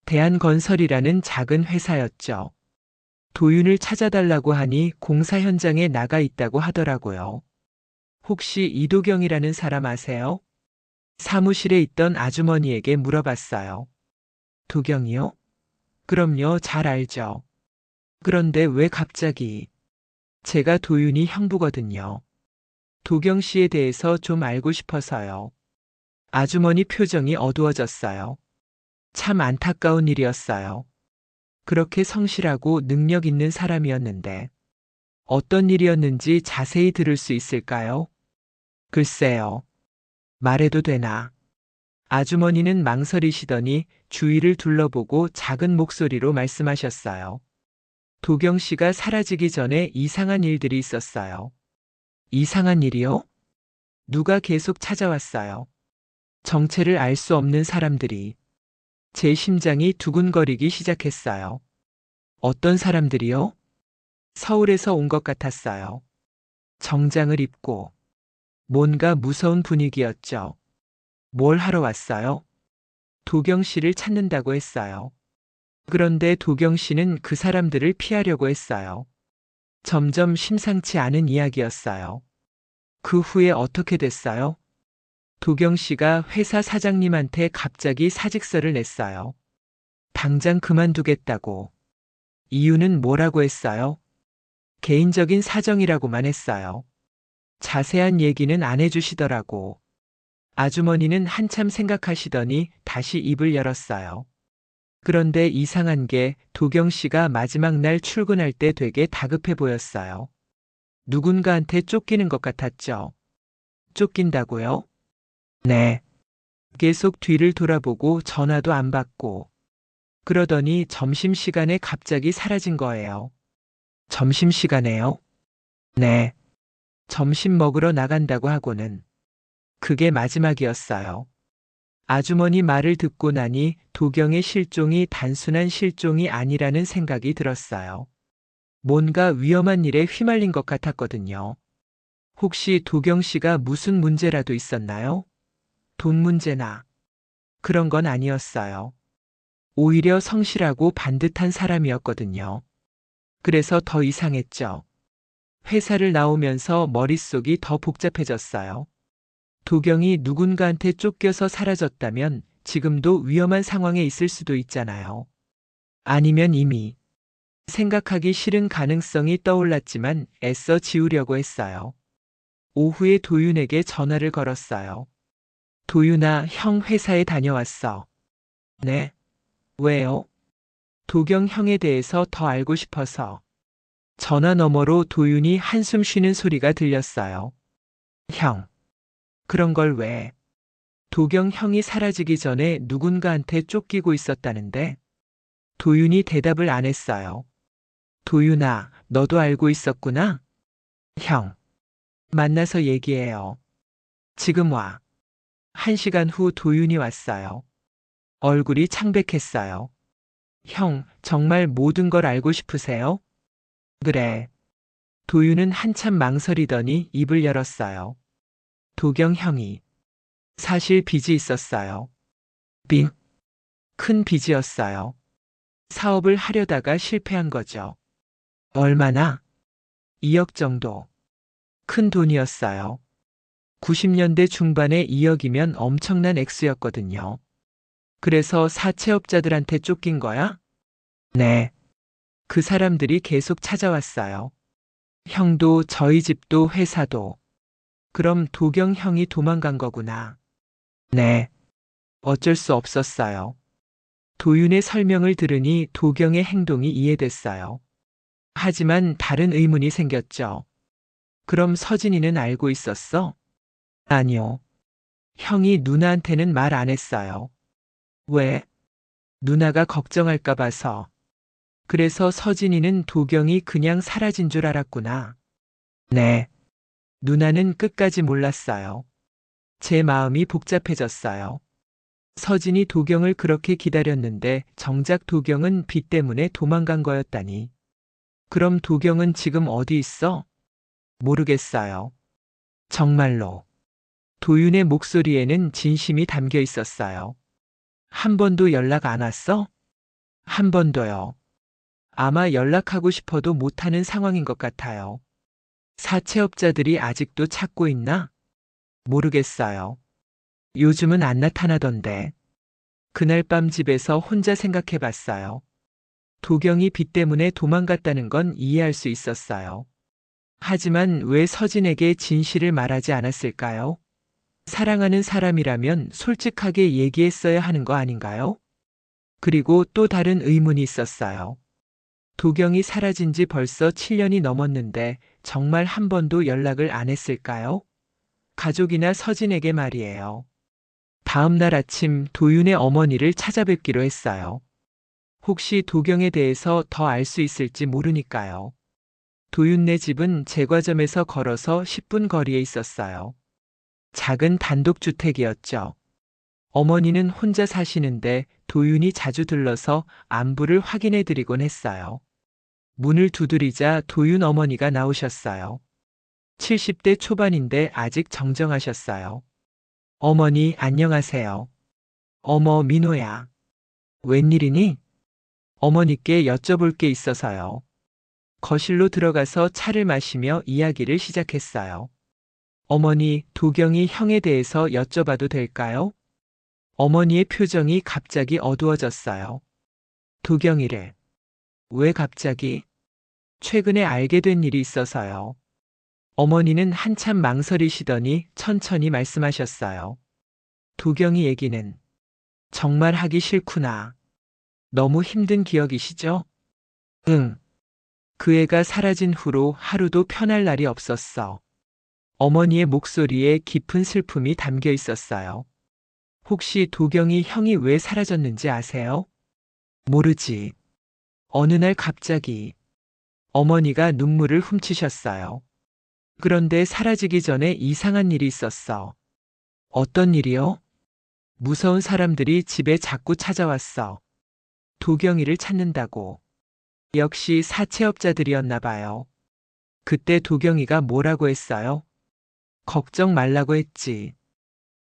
대한건설이라는 작은 회사였죠. 도윤을 찾아달라고 하니 공사 현장에 나가 있다고 하더라고요. 혹시 이도경이라는 사람 아세요? 사무실에 있던 아주머니에게 물어봤어요. 도경이요? 그럼요, 잘 알죠. 그런데 왜 갑자기? 제가 도윤이 형부거든요. 도경 씨에 대해서 좀 알고 싶어서요. 아주머니 표정이 어두워졌어요. 참 안타까운 일이었어요. 그렇게 성실하고 능력 있는 사람이었는데 어떤 일이었는지 자세히 들을 수 있을까요? 글쎄요. 말해도 되나? 아주머니는 망설이시더니 주위를 둘러보고 작은 목소리로 말씀하셨어요. 도경 씨가 사라지기 전에 이상한 일들이 있었어요. 이상한 일이요? 누가 계속 찾아왔어요. 정체를 알 수 없는 사람들이. 제 심장이 두근거리기 시작했어요. 어떤 사람들이요? 서울에서 온 것 같았어요. 정장을 입고. 뭔가 무서운 분위기였죠. 뭘 하러 왔어요? 도경 씨를 찾는다고 했어요. 그런데 도경 씨는 그 사람들을 피하려고 했어요. 점점 심상치 않은 이야기였어요. 그 후에 어떻게 됐어요? 도경 씨가 회사 사장님한테 갑자기 사직서를 냈어요. 당장 그만두겠다고. 이유는 뭐라고 했어요? 개인적인 사정이라고만 했어요. 자세한 얘기는 안 해주시더라고. 아주머니는 한참 생각하시더니 다시 입을 열었어요. 그런데 이상한 게 도경 씨가 마지막 날 출근할 때 되게 다급해 보였어요. 누군가한테 쫓기는 것 같았죠. 쫓긴다고요? 네. 계속 뒤를 돌아보고 전화도 안 받고. 그러더니 점심시간에 갑자기 사라진 거예요. 점심시간에요? 네. 점심 먹으러 나간다고 하고는. 그게 마지막이었어요. 아주머니 말을 듣고 나니 도경의 실종이 단순한 실종이 아니라는 생각이 들었어요. 뭔가 위험한 일에 휘말린 것 같았거든요. 혹시 도경 씨가 무슨 문제라도 있었나요? 돈 문제나 그런 건 아니었어요. 오히려 성실하고 반듯한 사람이었거든요. 그래서 더 이상했죠. 회사를 나오면서 머릿속이 더 복잡해졌어요. 도경이 누군가한테 쫓겨서 사라졌다면 지금도 위험한 상황에 있을 수도 있잖아요. 아니면 이미 생각하기 싫은 가능성이 떠올랐지만 애써 지우려고 했어요. 오후에 도윤에게 전화를 걸었어요. 도윤아, 형 회사에 다녀왔어. 네. 왜요? 도경 형에 대해서 더 알고 싶어서. 전화 너머로 도윤이 한숨 쉬는 소리가 들렸어요. 형. 그런 걸 왜? 도경 형이 사라지기 전에 누군가한테 쫓기고 있었다는데? 도윤이 대답을 안 했어요. 도윤아, 너도 알고 있었구나? 형. 만나서 얘기해요. 지금 와. 1시간 후 도윤이 왔어요. 얼굴이 창백했어요. 형, 정말 모든 걸 알고 싶으세요? 그래. 도윤은 한참 망설이더니 입을 열었어요. 도경 형이. 사실 빚이 있었어요. 빚? 큰 빚이었어요. 사업을 하려다가 실패한 거죠. 얼마나? 2억 정도. 큰 돈이었어요. 90년대 중반에 2억이면 엄청난 액수였거든요. 그래서 사채업자들한테 쫓긴 거야? 네. 그 사람들이 계속 찾아왔어요. 형도 저희 집도 회사도. 그럼 도경 형이 도망간 거구나. 네. 어쩔 수 없었어요. 도윤의 설명을 들으니 도경의 행동이 이해됐어요. 하지만 다른 의문이 생겼죠. 그럼 서진이는 알고 있었어? 아니요. 형이 누나한테는 말 안 했어요. 왜? 누나가 걱정할까 봐서. 그래서 서진이는 도경이 그냥 사라진 줄 알았구나. 네. 누나는 끝까지 몰랐어요. 제 마음이 복잡해졌어요. 서진이 도경을 그렇게 기다렸는데 정작 도경은 빚 때문에 도망간 거였다니. 그럼 도경은 지금 어디 있어? 모르겠어요. 정말로. 도윤의 목소리에는 진심이 담겨 있었어요. 한 번도 연락 안 왔어? 한 번도요. 아마 연락하고 싶어도 못하는 상황인 것 같아요. 사채업자들이 아직도 찾고 있나? 모르겠어요. 요즘은 안 나타나던데. 그날 밤 집에서 혼자 생각해 봤어요. 도경이 빚 때문에 도망갔다는 건 이해할 수 있었어요. 하지만 왜 서진에게 진실을 말하지 않았을까요? 사랑하는 사람이라면 솔직하게 얘기했어야 하는 거 아닌가요? 그리고 또 다른 의문이 있었어요. 도경이 사라진 지 벌써 7년이 넘었는데 정말 한 번도 연락을 안 했을까요? 가족이나 서진에게 말이에요. 다음 날 아침 도윤의 어머니를 찾아뵙기로 했어요. 혹시 도경에 대해서 더 알 수 있을지 모르니까요. 도윤네 집은 제과점에서 걸어서 10분 거리에 있었어요. 작은 단독주택이었죠. 어머니는 혼자 사시는데 도윤이 자주 들러서 안부를 확인해 드리곤 했어요. 문을 두드리자 도윤 어머니가 나오셨어요. 70대 초반인데 아직 정정하셨어요. 어머니, 안녕하세요. 어머, 민호야. 웬일이니? 어머니께 여쭤볼 게 있어서요. 거실로 들어가서 차를 마시며 이야기를 시작했어요. 어머니, 도경이 형에 대해서 여쭤봐도 될까요? 어머니의 표정이 갑자기 어두워졌어요. 도경이를. 왜 갑자기? 최근에 알게 된 일이 있어서요. 어머니는 한참 망설이시더니 천천히 말씀하셨어요. 도경이 얘기는 정말 하기 싫구나. 너무 힘든 기억이시죠? 응. 그 애가 사라진 후로 하루도 편할 날이 없었어. 어머니의 목소리에 깊은 슬픔이 담겨 있었어요. 혹시 도경이 형이 왜 사라졌는지 아세요? 모르지. 어느 날 갑자기 어머니가 눈물을 훔치셨어요. 그런데 사라지기 전에 이상한 일이 있었어. 어떤 일이요? 무서운 사람들이 집에 자꾸 찾아왔어. 도경이를 찾는다고. 역시 사채업자들이었나 봐요. 그때 도경이가 뭐라고 했어요? 걱정 말라고 했지.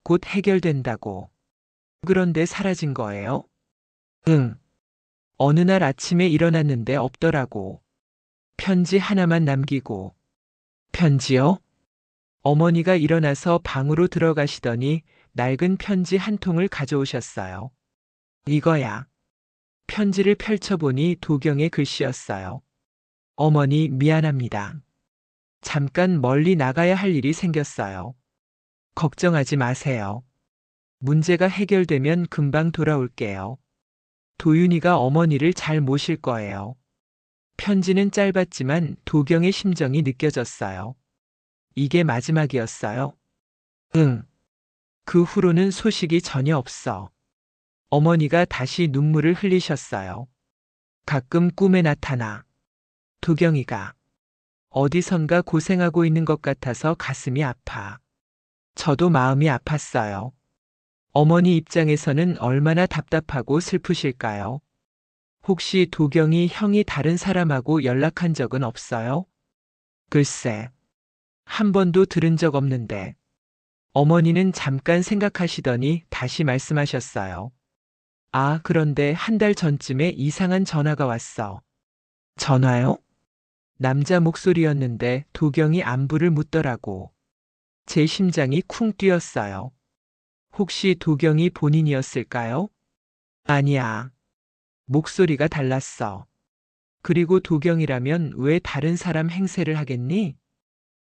곧 해결된다고. 그런데 사라진 거예요? 응. 어느 날 아침에 일어났는데 없더라고. 편지 하나만 남기고. 편지요? 어머니가 일어나서 방으로 들어가시더니 낡은 편지 한 통을 가져오셨어요. 이거야. 편지를 펼쳐보니 도경의 글씨였어요. 어머니, 미안합니다. 잠깐 멀리 나가야 할 일이 생겼어요. 걱정하지 마세요. 문제가 해결되면 금방 돌아올게요. 도윤이가 어머니를 잘 모실 거예요. 편지는 짧았지만 도경의 심정이 느껴졌어요. 이게 마지막이었어요? 응. 그 후로는 소식이 전혀 없어. 어머니가 다시 눈물을 흘리셨어요. 가끔 꿈에 나타나. 도경이가 어디선가 고생하고 있는 것 같아서 가슴이 아파. 저도 마음이 아팠어요. 어머니 입장에서는 얼마나 답답하고 슬프실까요? 혹시 도경이 형이 다른 사람하고 연락한 적은 없어요? 글쎄, 한 번도 들은 적 없는데. 어머니는 잠깐 생각하시더니 다시 말씀하셨어요. 아, 그런데 한 달 전쯤에 이상한 전화가 왔어. 전화요? 남자 목소리였는데 도경이 안부를 묻더라고. 제 심장이 쿵 뛰었어요. 혹시 도경이 본인이었을까요? 아니야. 목소리가 달랐어. 그리고 도경이라면 왜 다른 사람 행세를 하겠니?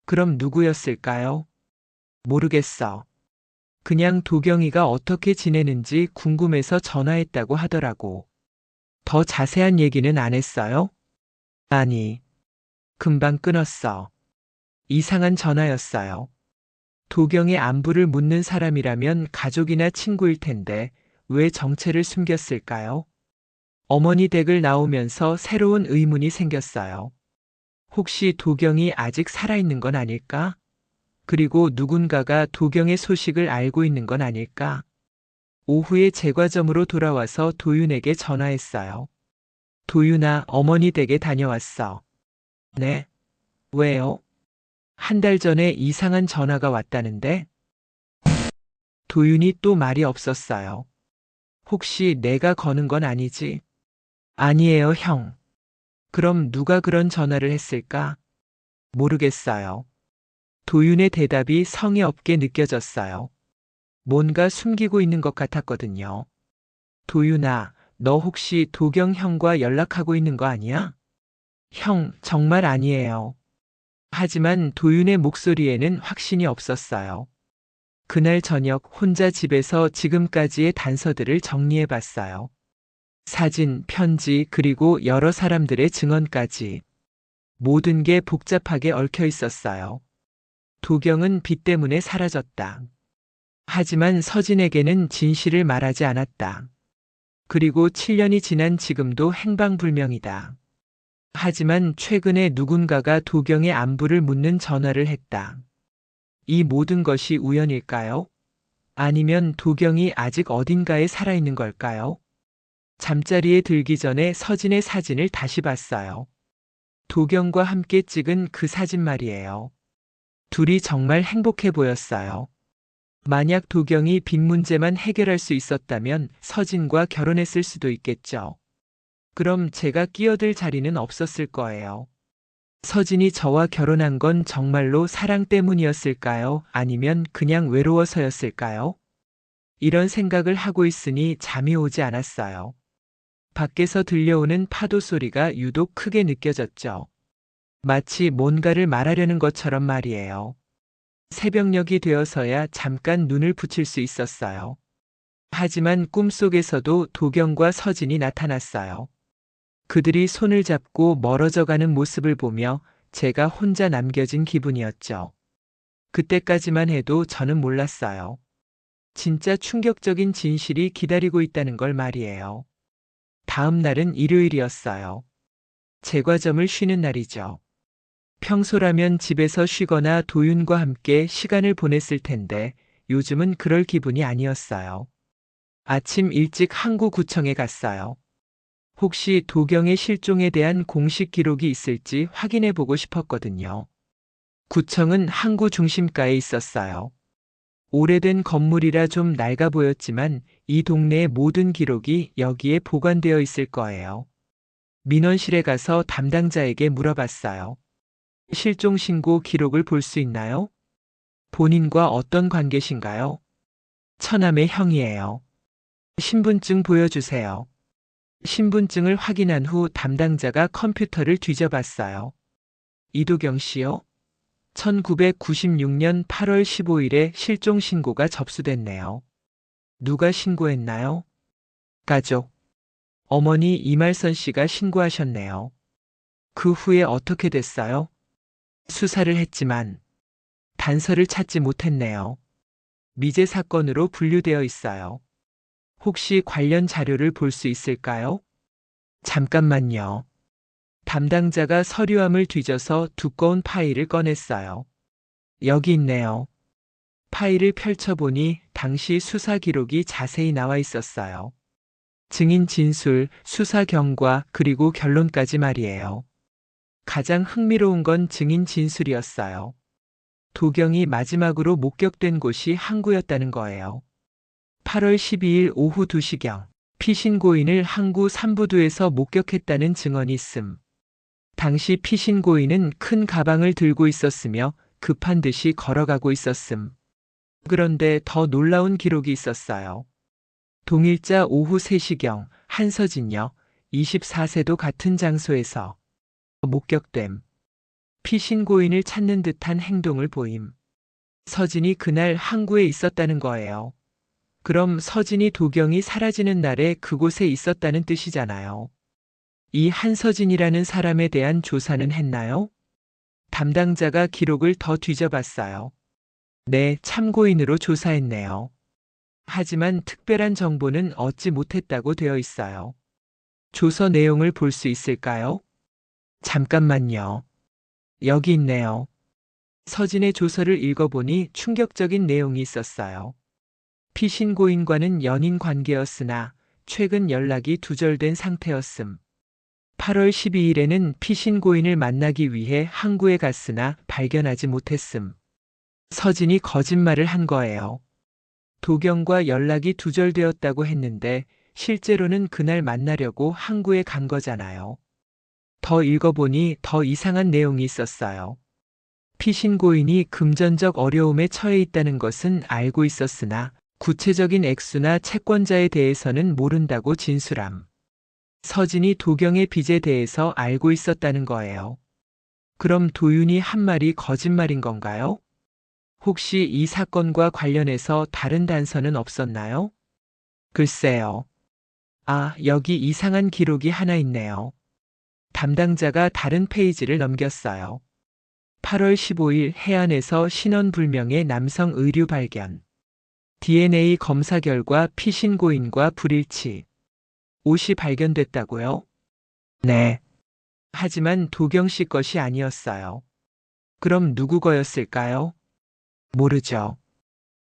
그럼 누구였을까요? 모르겠어. 그냥 도경이가 어떻게 지내는지 궁금해서 전화했다고 하더라고. 더 자세한 얘기는 안 했어요? 아니, 금방 끊었어. 이상한 전화였어요. 도경의 안부를 묻는 사람이라면 가족이나 친구일 텐데 왜 정체를 숨겼을까요? 어머니 댁을 나오면서 새로운 의문이 생겼어요. 혹시 도경이 아직 살아있는 건 아닐까? 그리고 누군가가 도경의 소식을 알고 있는 건 아닐까? 오후에 제과점으로 돌아와서 도윤에게 전화했어요. 도윤아, 어머니 댁에 다녀왔어. 네? 왜요? 한 달 전에 이상한 전화가 왔다는데? 도윤이 또 말이 없었어요. 혹시 내가 거는 건 아니지? 아니에요, 형. 그럼 누가 그런 전화를 했을까? 모르겠어요. 도윤의 대답이 성의 없게 느껴졌어요. 뭔가 숨기고 있는 것 같았거든요. 도윤아, 너 혹시 도경 형과 연락하고 있는 거 아니야? 형, 정말 아니에요. 하지만 도윤의 목소리에는 확신이 없었어요. 그날 저녁 혼자 집에서 지금까지의 단서들을 정리해 봤어요. 사진, 편지, 그리고 여러 사람들의 증언까지. 모든 게 복잡하게 얽혀 있었어요. 도경은 빚 때문에 사라졌다. 하지만 서진에게는 진실을 말하지 않았다. 그리고 7년이 지난 지금도 행방불명이다. 하지만 최근에 누군가가 도경의 안부를 묻는 전화를 했다. 이 모든 것이 우연일까요? 아니면 도경이 아직 어딘가에 살아있는 걸까요? 잠자리에 들기 전에 서진의 사진을 다시 봤어요. 도경과 함께 찍은 그 사진 말이에요. 둘이 정말 행복해 보였어요. 만약 도경이 빚 문제만 해결할 수 있었다면 서진과 결혼했을 수도 있겠죠. 그럼 제가 끼어들 자리는 없었을 거예요. 서진이 저와 결혼한 건 정말로 사랑 때문이었을까요? 아니면 그냥 외로워서였을까요? 이런 생각을 하고 있으니 잠이 오지 않았어요. 밖에서 들려오는 파도 소리가 유독 크게 느껴졌죠. 마치 뭔가를 말하려는 것처럼 말이에요. 새벽녘이 되어서야 잠깐 눈을 붙일 수 있었어요. 하지만 꿈속에서도 도경과 서진이 나타났어요. 그들이 손을 잡고 멀어져 가는 모습을 보며 제가 혼자 남겨진 기분이었죠. 그때까지만 해도 저는 몰랐어요. 진짜 충격적인 진실이 기다리고 있다는 걸 말이에요. 다음 날은 일요일이었어요. 제과점을 쉬는 날이죠. 평소라면 집에서 쉬거나 도윤과 함께 시간을 보냈을 텐데 요즘은 그럴 기분이 아니었어요. 아침 일찍 항구구청에 갔어요. 혹시 도경의 실종에 대한 공식 기록이 있을지 확인해 보고 싶었거든요. 구청은 항구 중심가에 있었어요. 오래된 건물이라 좀 낡아 보였지만 이 동네의 모든 기록이 여기에 보관되어 있을 거예요. 민원실에 가서 담당자에게 물어봤어요. 실종 신고 기록을 볼 수 있나요? 본인과 어떤 관계신가요? 처남의 형이에요. 신분증 보여주세요. 신분증을 확인한 후 담당자가 컴퓨터를 뒤져봤어요. 이도경 씨요? 1996년 8월 15일에 실종 신고가 접수됐네요. 누가 신고했나요? 가족. 어머니 이말선 씨가 신고하셨네요. 그 후에 어떻게 됐어요? 수사를 했지만 단서를 찾지 못했네요. 미제 사건으로 분류되어 있어요. 혹시 관련 자료를 볼 수 있을까요? 잠깐만요. 담당자가 서류함을 뒤져서 두꺼운 파일을 꺼냈어요. 여기 있네요. 파일을 펼쳐보니 당시 수사 기록이 자세히 나와 있었어요. 증인 진술, 수사 경과, 그리고 결론까지 말이에요. 가장 흥미로운 건 증인 진술이었어요. 도경이 마지막으로 목격된 곳이 항구였다는 거예요. 8월 12일 오후 2시경 피신고인을 항구 삼부두에서 목격했다는 증언이 있음. 당시 피신고인은 큰 가방을 들고 있었으며 급한 듯이 걸어가고 있었음. 그런데 더 놀라운 기록이 있었어요. 동일자 오후 3시경 한서진역 24세도 같은 장소에서 목격됨. 피신고인을 찾는 듯한 행동을 보임. 서진이 그날 항구에 있었다는 거예요. 그럼 서진이 도경이 사라지는 날에 그곳에 있었다는 뜻이잖아요. 이 한서진이라는 사람에 대한 조사는 했나요? 담당자가 기록을 더 뒤져봤어요. 네, 참고인으로 조사했네요. 하지만 특별한 정보는 얻지 못했다고 되어 있어요. 조서 내용을 볼 수 있을까요? 잠깐만요. 여기 있네요. 서진의 조서를 읽어보니 충격적인 내용이 있었어요. 피신고인과는 연인 관계였으나 최근 연락이 두절된 상태였음. 8월 12일에는 피신고인을 만나기 위해 항구에 갔으나 발견하지 못했음. 서진이 거짓말을 한 거예요. 도경과 연락이 두절되었다고 했는데 실제로는 그날 만나려고 항구에 간 거잖아요. 더 읽어보니 더 이상한 내용이 있었어요. 피신고인이 금전적 어려움에 처해 있다는 것은 알고 있었으나 구체적인 액수나 채권자에 대해서는 모른다고 진술함. 서진이 도경의 빚에 대해서 알고 있었다는 거예요. 그럼 도윤이 한 말이 거짓말인 건가요? 혹시 이 사건과 관련해서 다른 단서는 없었나요? 글쎄요. 아, 여기 이상한 기록이 하나 있네요. 담당자가 다른 페이지를 넘겼어요. 8월 15일 해안에서 신원불명의 남성 의류 발견. DNA 검사 결과 피신고인과 불일치. 옷이 발견됐다고요? 네. 하지만 도경 씨 것이 아니었어요. 그럼 누구 거였을까요? 모르죠.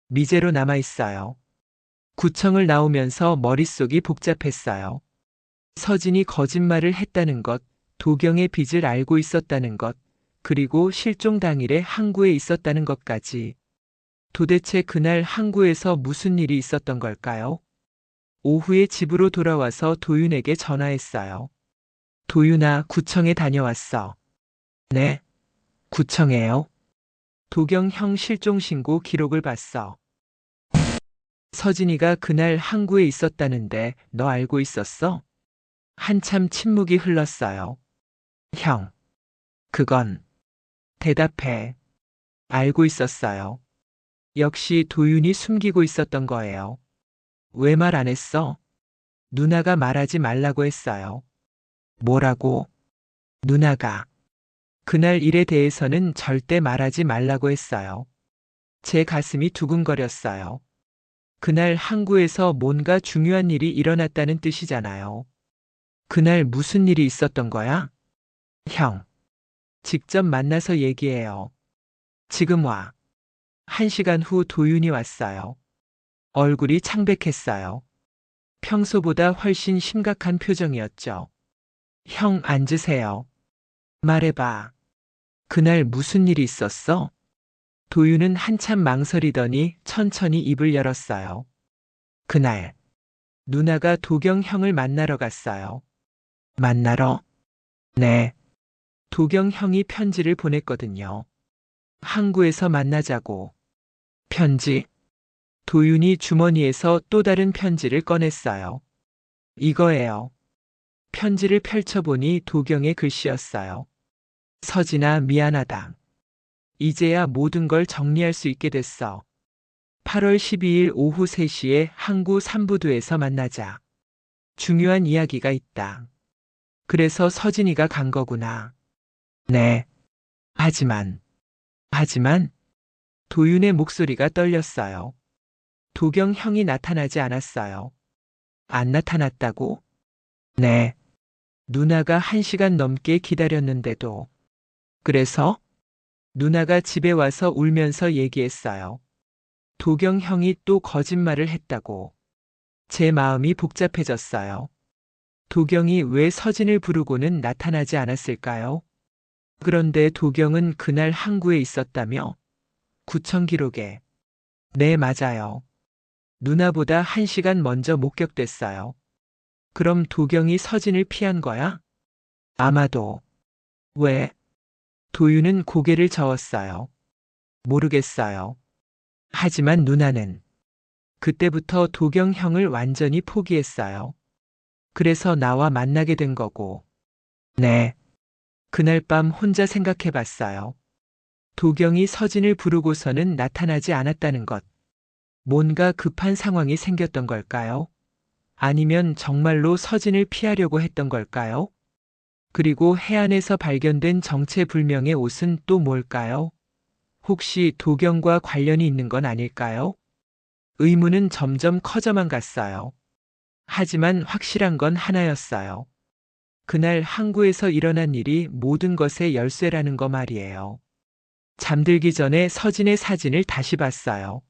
미제로 남아 있어요. 구청을 나오면서 머릿속이 복잡했어요. 서진이 거짓말을 했다는 것, 도경의 빚을 알고 있었다는 것, 그리고 실종 당일에 항구에 있었다는 것까지. 도대체 그날 항구에서 무슨 일이 있었던 걸까요? 오후에 집으로 돌아와서 도윤에게 전화했어요. 도윤아, 구청에 다녀왔어. 네? 구청에요? 도경 형 실종 신고 기록을 봤어. 서진이가 그날 항구에 있었다는데 너 알고 있었어? 한참 침묵이 흘렀어요. 형, 그건 대답해. 알고 있었어요. 역시 도윤이 숨기고 있었던 거예요. 왜 말 안 했어? 누나가 말하지 말라고 했어요. 뭐라고? 누나가. 그날 일에 대해서는 절대 말하지 말라고 했어요. 제 가슴이 두근거렸어요. 그날 항구에서 뭔가 중요한 일이 일어났다는 뜻이잖아요. 그날 무슨 일이 있었던 거야? 형, 직접 만나서 얘기해요. 지금 와. 1시간 후 도윤이 왔어요. 얼굴이 창백했어요. 평소보다 훨씬 심각한 표정이었죠. 형, 앉으세요. 말해봐. 그날 무슨 일이 있었어? 도윤은 한참 망설이더니 천천히 입을 열었어요. 그날, 누나가 도경 형을 만나러 갔어요. 만나러? 네. 도경 형이 편지를 보냈거든요. 항구에서 만나자고. 편지? 도윤이 주머니에서 또 다른 편지를 꺼냈어요. 이거예요. 편지를 펼쳐보니 도경의 글씨였어요. 서진아, 미안하다. 이제야 모든 걸 정리할 수 있게 됐어. 8월 12일 오후 3시에 항구 삼부두에서 만나자. 중요한 이야기가 있다. 그래서 서진이가 간 거구나. 네. 하지만, 도윤의 목소리가 떨렸어요. 도경 형이 나타나지 않았어요. 안 나타났다고? 네. 누나가 1시간 넘게 기다렸는데도. 그래서? 누나가 집에 와서 울면서 얘기했어요. 도경 형이 또 거짓말을 했다고. 제 마음이 복잡해졌어요. 도경이 왜 서진을 부르고는 나타나지 않았을까요? 그런데 도경은 그날 항구에 있었다며? 구청 기록에. 네, 맞아요. 누나보다 1시간 먼저 목격됐어요. 그럼 도경이 서진을 피한 거야? 아마도. 왜? 도윤은 고개를 저었어요. 모르겠어요. 하지만 누나는 그때부터 도경 형을 완전히 포기했어요. 그래서 나와 만나게 된 거고. 네. 그날 밤 혼자 생각해 봤어요. 도경이 서진을 부르고서는 나타나지 않았다는 것. 뭔가 급한 상황이 생겼던 걸까요? 아니면 정말로 서진을 피하려고 했던 걸까요? 그리고 해안에서 발견된 정체불명의 옷은 또 뭘까요? 혹시 도경과 관련이 있는 건 아닐까요? 의문은 점점 커져만 갔어요. 하지만 확실한 건 하나였어요. 그날 항구에서 일어난 일이 모든 것의 열쇠라는 거 말이에요. 잠들기 전에 서진의 사진을 다시 봤어요.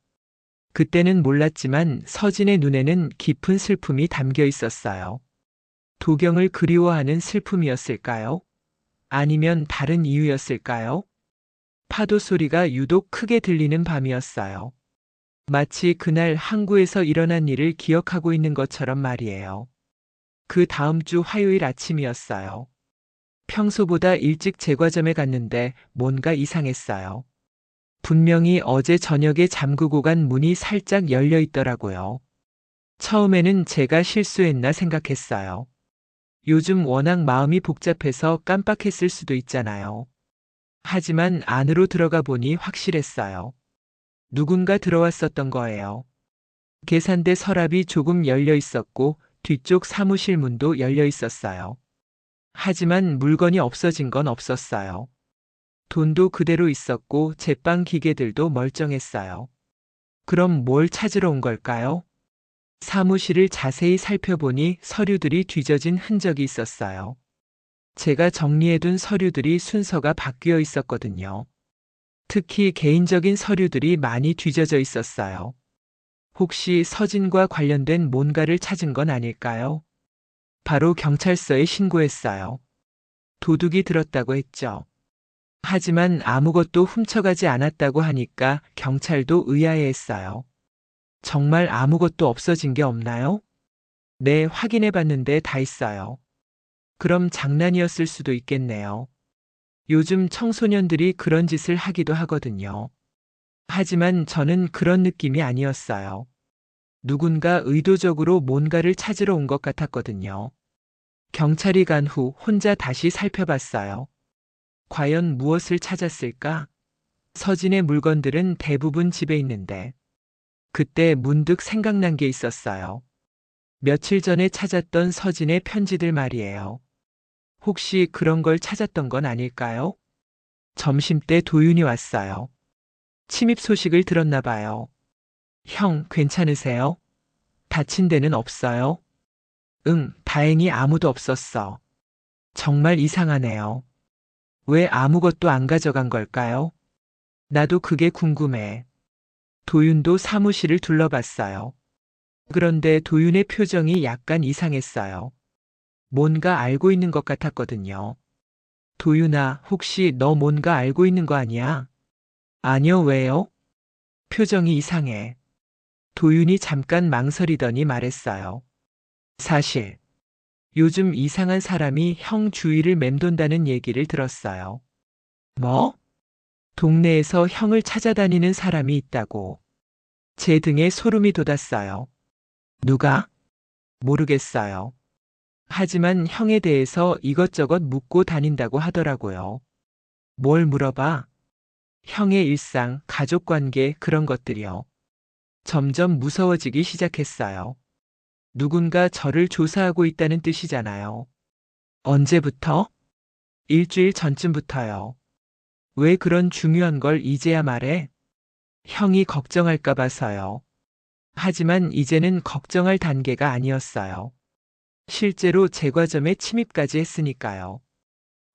그때는 몰랐지만 서진의 눈에는 깊은 슬픔이 담겨 있었어요. 도경을 그리워하는 슬픔이었을까요? 아니면 다른 이유였을까요? 파도 소리가 유독 크게 들리는 밤이었어요. 마치 그날 항구에서 일어난 일을 기억하고 있는 것처럼 말이에요. 그 다음 주 화요일 아침이었어요. 평소보다 일찍 제과점에 갔는데 뭔가 이상했어요. 분명히 어제 저녁에 잠그고 간 문이 살짝 열려 있더라고요. 처음에는 제가 실수했나 생각했어요. 요즘 워낙 마음이 복잡해서 깜빡했을 수도 있잖아요. 하지만 안으로 들어가 보니 확실했어요. 누군가 들어왔었던 거예요. 계산대 서랍이 조금 열려 있었고 뒤쪽 사무실 문도 열려 있었어요. 하지만 물건이 없어진 건 없었어요. 돈도 그대로 있었고 제빵 기계들도 멀쩡했어요. 그럼 뭘 찾으러 온 걸까요? 사무실을 자세히 살펴보니 서류들이 뒤져진 흔적이 있었어요. 제가 정리해둔 서류들이 순서가 바뀌어 있었거든요. 특히 개인적인 서류들이 많이 뒤져져 있었어요. 혹시 서진과 관련된 뭔가를 찾은 건 아닐까요? 바로 경찰서에 신고했어요. 도둑이 들었다고 했죠. 하지만 아무것도 훔쳐가지 않았다고 하니까 경찰도 의아해했어요. 정말 아무것도 없어진 게 없나요? 네, 확인해 봤는데 다 있어요. 그럼 장난이었을 수도 있겠네요. 요즘 청소년들이 그런 짓을 하기도 하거든요. 하지만 저는 그런 느낌이 아니었어요. 누군가 의도적으로 뭔가를 찾으러 온 것 같았거든요. 경찰이 간 후 혼자 다시 살펴봤어요. 과연 무엇을 찾았을까? 서진의 물건들은 대부분 집에 있는데, 그때 문득 생각난 게 있었어요. 며칠 전에 찾았던 서진의 편지들 말이에요. 혹시 그런 걸 찾았던 건 아닐까요? 점심때 도윤이 왔어요. 침입 소식을 들었나 봐요. 형, 괜찮으세요? 다친 데는 없어요? 응, 다행히 아무도 없었어. 정말 이상하네요. 왜 아무것도 안 가져간 걸까요? 나도 그게 궁금해. 도윤도 사무실을 둘러봤어요. 그런데 도윤의 표정이 약간 이상했어요. 뭔가 알고 있는 것 같았거든요. 도윤아, 혹시 너 뭔가 알고 있는 거 아니야? 아니요, 왜요? 표정이 이상해. 도윤이 잠깐 망설이더니 말했어요. 사실, 요즘 이상한 사람이 형 주위를 맴돈다는 얘기를 들었어요. 뭐? 동네에서 형을 찾아다니는 사람이 있다고. 제 등에 소름이 돋았어요. 누가? 모르겠어요. 하지만 형에 대해서 이것저것 묻고 다닌다고 하더라고요. 뭘 물어봐? 형의 일상, 가족 관계, 그런 것들이요. 점점 무서워지기 시작했어요. 누군가 저를 조사하고 있다는 뜻이잖아요. 언제부터? 일주일 전쯤부터요. 왜 그런 중요한 걸 이제야 말해? 형이 걱정할까 봐서요. 하지만 이제는 걱정할 단계가 아니었어요. 실제로 제과점에 침입까지 했으니까요.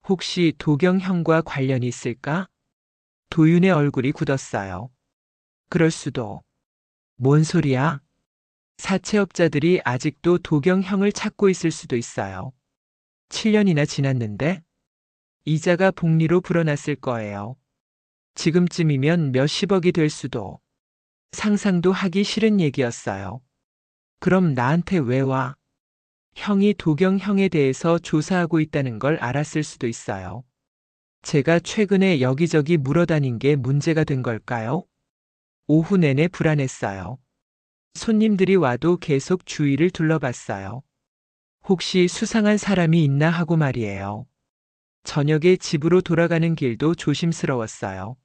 혹시 도경 형과 관련이 있을까? 도윤의 얼굴이 굳었어요. 그럴 수도. 뭔 소리야? 사채업자들이 아직도 도경 형을 찾고 있을 수도 있어요. 7년이나 지났는데 이자가 복리로 불어났을 거예요. 지금쯤이면 몇십억이 될 수도. 상상도 하기 싫은 얘기였어요. 그럼 나한테 왜 와? 형이 도경 형에 대해서 조사하고 있다는 걸 알았을 수도 있어요. 제가 최근에 여기저기 물어다닌 게 문제가 된 걸까요? 오후 내내 불안했어요. 손님들이 와도 계속 주위를 둘러봤어요. 혹시 수상한 사람이 있나 하고 말이에요. 저녁에 집으로 돌아가는 길도 조심스러웠어요.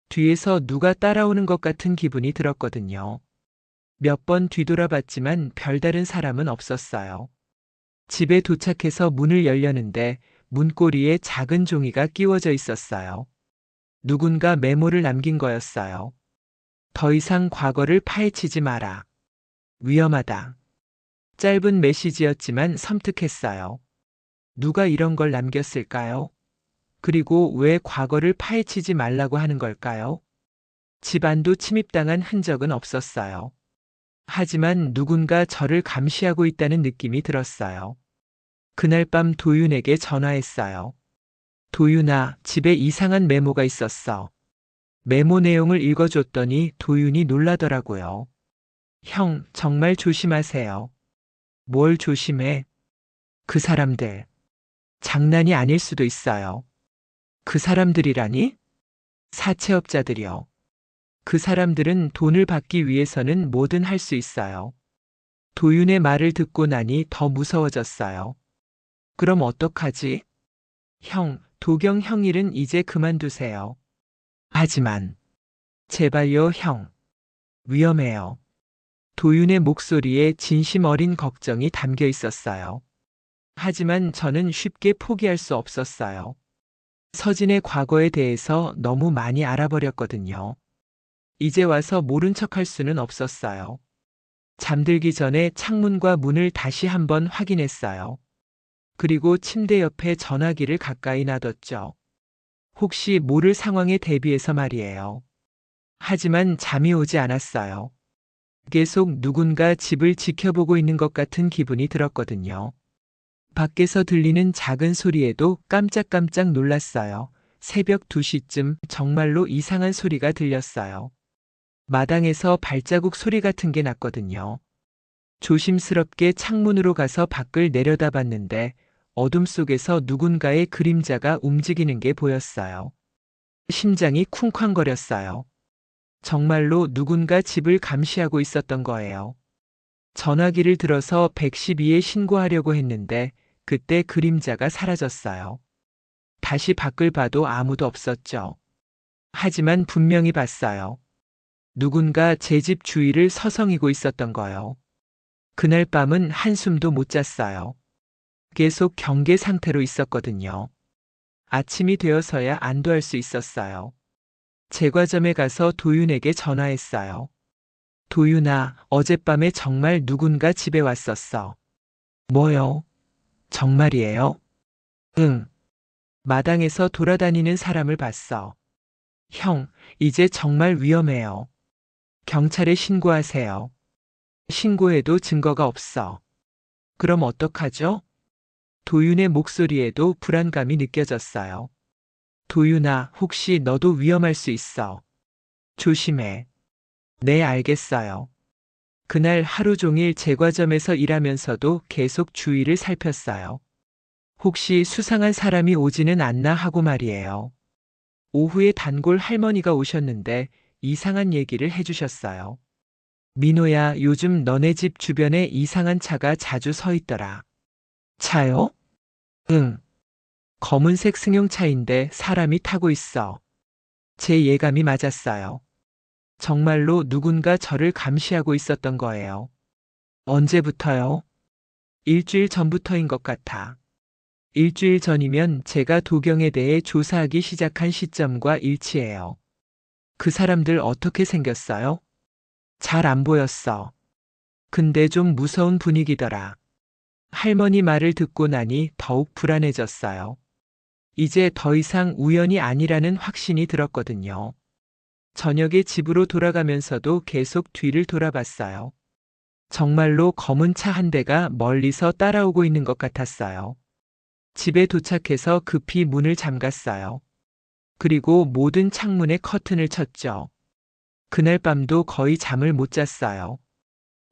뒤에서 누가 따라오는 것 같은 기분이 들었거든요. 몇 번 뒤돌아봤지만 별다른 사람은 없었어요. 집에 도착해서 문을 열려는데 문고리에 작은 종이가 끼워져 있었어요. 누군가 메모를 남긴 거였어요. 더 이상 과거를 파헤치지 마라. 위험하다. 짧은 메시지였지만 섬뜩했어요. 누가 이런 걸 남겼을까요? 그리고 왜 과거를 파헤치지 말라고 하는 걸까요? 집안도 침입당한 흔적은 없었어요. 하지만 누군가 저를 감시하고 있다는 느낌이 들었어요. 그날 밤 도윤에게 전화했어요. 도윤아, 집에 이상한 메모가 있었어. 메모 내용을 읽어줬더니 도윤이 놀라더라고요. 형, 정말 조심하세요. 뭘 조심해? 그 사람들. 장난이 아닐 수도 있어요. 그 사람들이라니? 사채업자들이요. 그 사람들은 돈을 받기 위해서는 뭐든 할 수 있어요. 도윤의 말을 듣고 나니 더 무서워졌어요. 그럼 어떡하지? 형, 도경 형 일은 이제 그만두세요. 하지만, 제발요, 형. 위험해요. 도윤의 목소리에 진심 어린 걱정이 담겨 있었어요. 하지만 저는 쉽게 포기할 수 없었어요. 서진의 과거에 대해서 너무 많이 알아버렸거든요. 이제 와서 모른 척할 수는 없었어요. 잠들기 전에 창문과 문을 다시 한번 확인했어요. 그리고 침대 옆에 전화기를 가까이 놔뒀죠. 혹시 모를 상황에 대비해서 말이에요. 하지만 잠이 오지 않았어요. 계속 누군가 집을 지켜보고 있는 것 같은 기분이 들었거든요. 밖에서 들리는 작은 소리에도 깜짝깜짝 놀랐어요. 새벽 2시쯤 정말로 이상한 소리가 들렸어요. 마당에서 발자국 소리 같은 게 났거든요. 조심스럽게 창문으로 가서 밖을 내려다봤는데 어둠 속에서 누군가의 그림자가 움직이는 게 보였어요. 심장이 쿵쾅거렸어요. 정말로 누군가 집을 감시하고 있었던 거예요. 전화기를 들어서 112에 신고하려고 했는데 그때 그림자가 사라졌어요. 다시 밖을 봐도 아무도 없었죠. 하지만 분명히 봤어요. 누군가 제 집 주위를 서성이고 있었던 거요. 그날 밤은 한숨도 못 잤어요. 계속 경계 상태로 있었거든요. 아침이 되어서야 안도할 수 있었어요. 제과점에 가서 도윤에게 전화했어요. 도윤아, 어젯밤에 정말 누군가 집에 왔었어. 뭐요? 정말이에요? 응. 마당에서 돌아다니는 사람을 봤어. 형, 이제 정말 위험해요. 경찰에 신고하세요. 신고해도 증거가 없어. 그럼 어떡하죠? 도윤의 목소리에도 불안감이 느껴졌어요. 도윤아, 혹시 너도 위험할 수 있어. 조심해. 네, 알겠어요. 그날 하루 종일 제과점에서 일하면서도 계속 주위를 살폈어요. 혹시 수상한 사람이 오지는 않나 하고 말이에요. 오후에 단골 할머니가 오셨는데 이상한 얘기를 해주셨어요. 민호야, 요즘 너네 집 주변에 이상한 차가 자주 서 있더라. 차요? 응. 검은색 승용차인데 사람이 타고 있어. 제 예감이 맞았어요. 정말로 누군가 저를 감시하고 있었던 거예요. 언제부터요? 일주일 전부터인 것 같아. 일주일 전이면 제가 도경에 대해 조사하기 시작한 시점과 일치해요. 그 사람들 어떻게 생겼어요? 잘 안 보였어. 근데 좀 무서운 분위기더라. 할머니 말을 듣고 나니 더욱 불안해졌어요. 이제 더 이상 우연이 아니라는 확신이 들었거든요. 저녁에 집으로 돌아가면서도 계속 뒤를 돌아봤어요. 정말로 검은 차 한 대가 멀리서 따라오고 있는 것 같았어요. 집에 도착해서 급히 문을 잠갔어요. 그리고 모든 창문에 커튼을 쳤죠. 그날 밤도 거의 잠을 못 잤어요.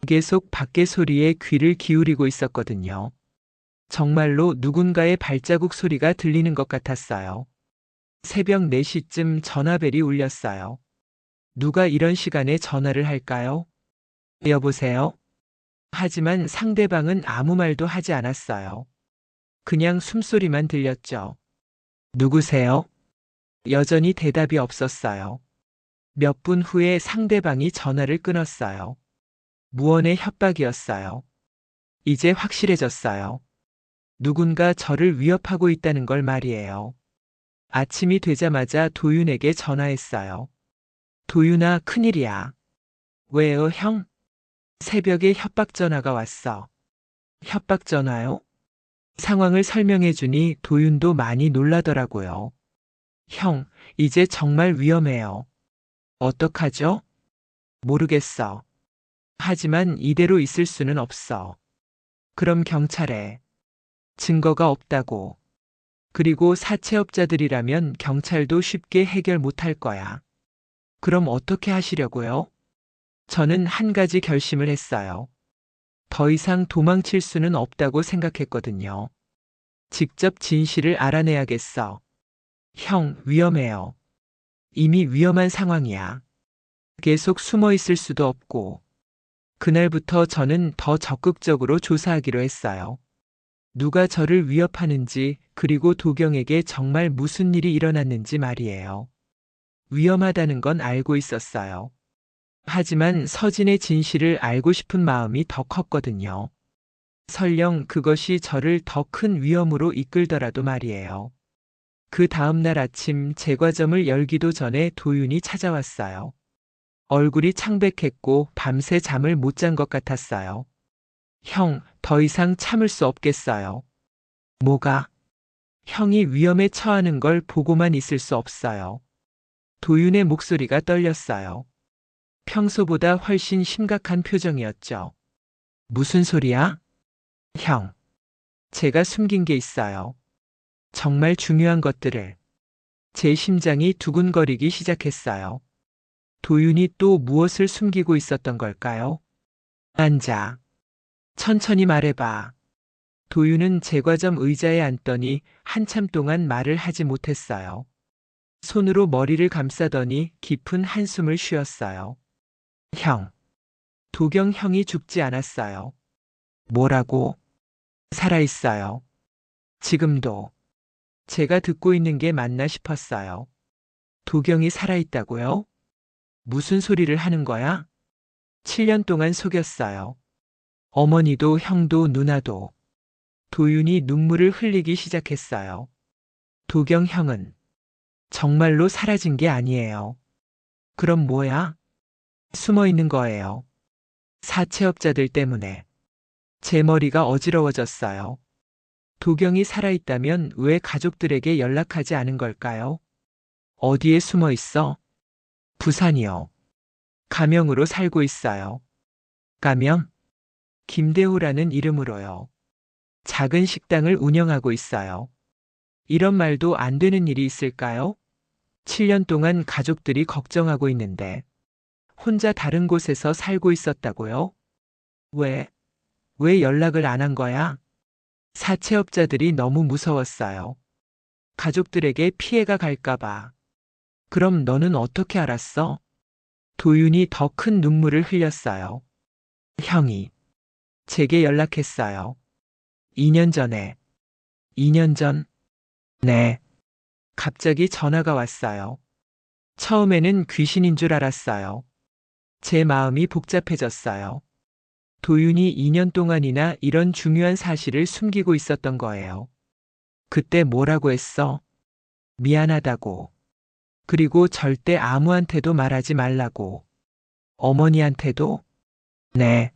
계속 밖의 소리에 귀를 기울이고 있었거든요. 정말로 누군가의 발자국 소리가 들리는 것 같았어요. 새벽 4시쯤 전화벨이 울렸어요. 누가 이런 시간에 전화를 할까요? 여보세요? 하지만 상대방은 아무 말도 하지 않았어요. 그냥 숨소리만 들렸죠. 누구세요? 여전히 대답이 없었어요. 몇 분 후에 상대방이 전화를 끊었어요. 무언의 협박이었어요. 이제 확실해졌어요. 누군가 저를 위협하고 있다는 걸 말이에요. 아침이 되자마자 도윤에게 전화했어요. 도윤아, 큰일이야. 왜요, 형? 새벽에 협박 전화가 왔어. 협박 전화요? 상황을 설명해 주니 도윤도 많이 놀라더라고요. 형, 이제 정말 위험해요. 어떡하죠? 모르겠어. 하지만 이대로 있을 수는 없어. 그럼 경찰에. 증거가 없다고. 그리고 사채업자들이라면 경찰도 쉽게 해결 못할 거야. 그럼 어떻게 하시려고요? 저는 한 가지 결심을 했어요. 더 이상 도망칠 수는 없다고 생각했거든요. 직접 진실을 알아내야겠어. 형, 위험해요. 이미 위험한 상황이야. 계속 숨어 있을 수도 없고. 그날부터 저는 더 적극적으로 조사하기로 했어요. 누가 저를 위협하는지, 그리고 도경에게 정말 무슨 일이 일어났는지 말이에요. 위험하다는 건 알고 있었어요. 하지만 서진의 진실을 알고 싶은 마음이 더 컸거든요. 설령 그것이 저를 더 큰 위험으로 이끌더라도 말이에요. 그 다음날 아침 제과점을 열기도 전에 도윤이 찾아왔어요. 얼굴이 창백했고 밤새 잠을 못 잔 것 같았어요. 형, 더 이상 참을 수 없겠어요. 뭐가? 형이 위험에 처하는 걸 보고만 있을 수 없어요. 도윤의 목소리가 떨렸어요. 평소보다 훨씬 심각한 표정이었죠. 무슨 소리야? 형, 제가 숨긴 게 있어요. 정말 중요한 것들을. 제 심장이 두근거리기 시작했어요. 도윤이 또 무엇을 숨기고 있었던 걸까요? 앉아. 천천히 말해봐. 도윤은 제과점 의자에 앉더니 한참 동안 말을 하지 못했어요. 손으로 머리를 감싸더니 깊은 한숨을 쉬었어요. 형. 도경 형이 죽지 않았어요. 뭐라고? 살아있어요. 지금도. 제가 듣고 있는 게 맞나 싶었어요. 도경이 살아있다고요? 무슨 소리를 하는 거야? 7년 동안 속였어요. 어머니도 형도 누나도. 도윤이 눈물을 흘리기 시작했어요. 도경 형은 정말로 사라진 게 아니에요. 그럼 뭐야? 숨어 있는 거예요. 사채업자들 때문에. 제 머리가 어지러워졌어요. 도경이 살아있다면 왜 가족들에게 연락하지 않은 걸까요? 어디에 숨어 있어? 부산이요. 가명으로 살고 있어요. 가명? 김대호라는 이름으로요. 작은 식당을 운영하고 있어요. 이런 말도 안 되는 일이 있을까요? 7년 동안 가족들이 걱정하고 있는데 혼자 다른 곳에서 살고 있었다고요? 왜? 왜 연락을 안 한 거야? 사채업자들이 너무 무서웠어요. 가족들에게 피해가 갈까봐. 그럼 너는 어떻게 알았어? 도윤이 더 큰 눈물을 흘렸어요. 형이 제게 연락했어요. 2년 전에. 2년 전? 네. 갑자기 전화가 왔어요. 처음에는 귀신인 줄 알았어요. 제 마음이 복잡해졌어요. 도윤이 2년 동안이나 이런 중요한 사실을 숨기고 있었던 거예요. 그때 뭐라고 했어? 미안하다고. 그리고 절대 아무한테도 말하지 말라고. 어머니한테도? 네.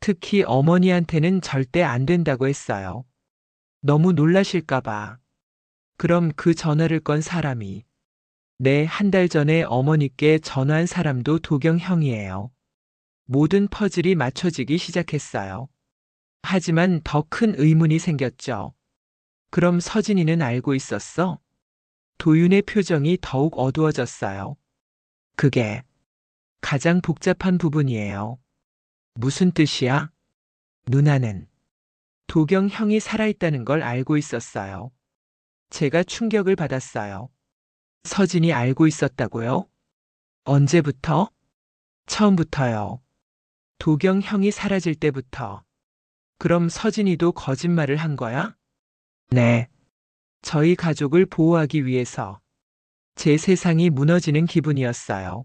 특히 어머니한테는 절대 안 된다고 했어요. 너무 놀라실까봐. 그럼 그 전화를 건 사람이. 네, 한 달 전에 어머니께 전화한 사람도 도경 형이에요. 모든 퍼즐이 맞춰지기 시작했어요. 하지만 더 큰 의문이 생겼죠. 그럼 서진이는 알고 있었어? 도윤의 표정이 더욱 어두워졌어요. 그게 가장 복잡한 부분이에요. 무슨 뜻이야? 누나는 도경 형이 살아있다는 걸 알고 있었어요. 제가 충격을 받았어요. 서진이 알고 있었다고요? 언제부터? 처음부터요. 도경 형이 사라질 때부터. 그럼 서진이도 거짓말을 한 거야? 네. 저희 가족을 보호하기 위해서. 제 세상이 무너지는 기분이었어요.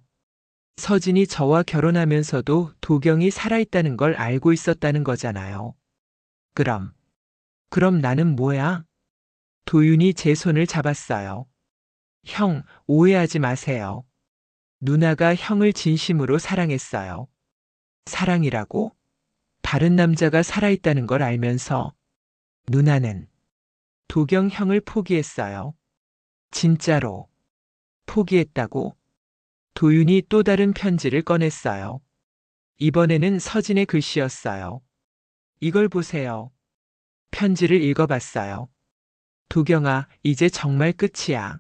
서진이 저와 결혼하면서도 도경이 살아있다는 걸 알고 있었다는 거잖아요. 그럼 나는 뭐야? 도윤이 제 손을 잡았어요. 형, 오해하지 마세요. 누나가 형을 진심으로 사랑했어요. 사랑이라고? 다른 남자가 살아있다는 걸 알면서 누나는 도경 형을 포기했어요. 진짜로. 포기했다고? 도윤이 또 다른 편지를 꺼냈어요. 이번에는 서진의 글씨였어요. 이걸 보세요. 편지를 읽어봤어요. 도경아, 이제 정말 끝이야.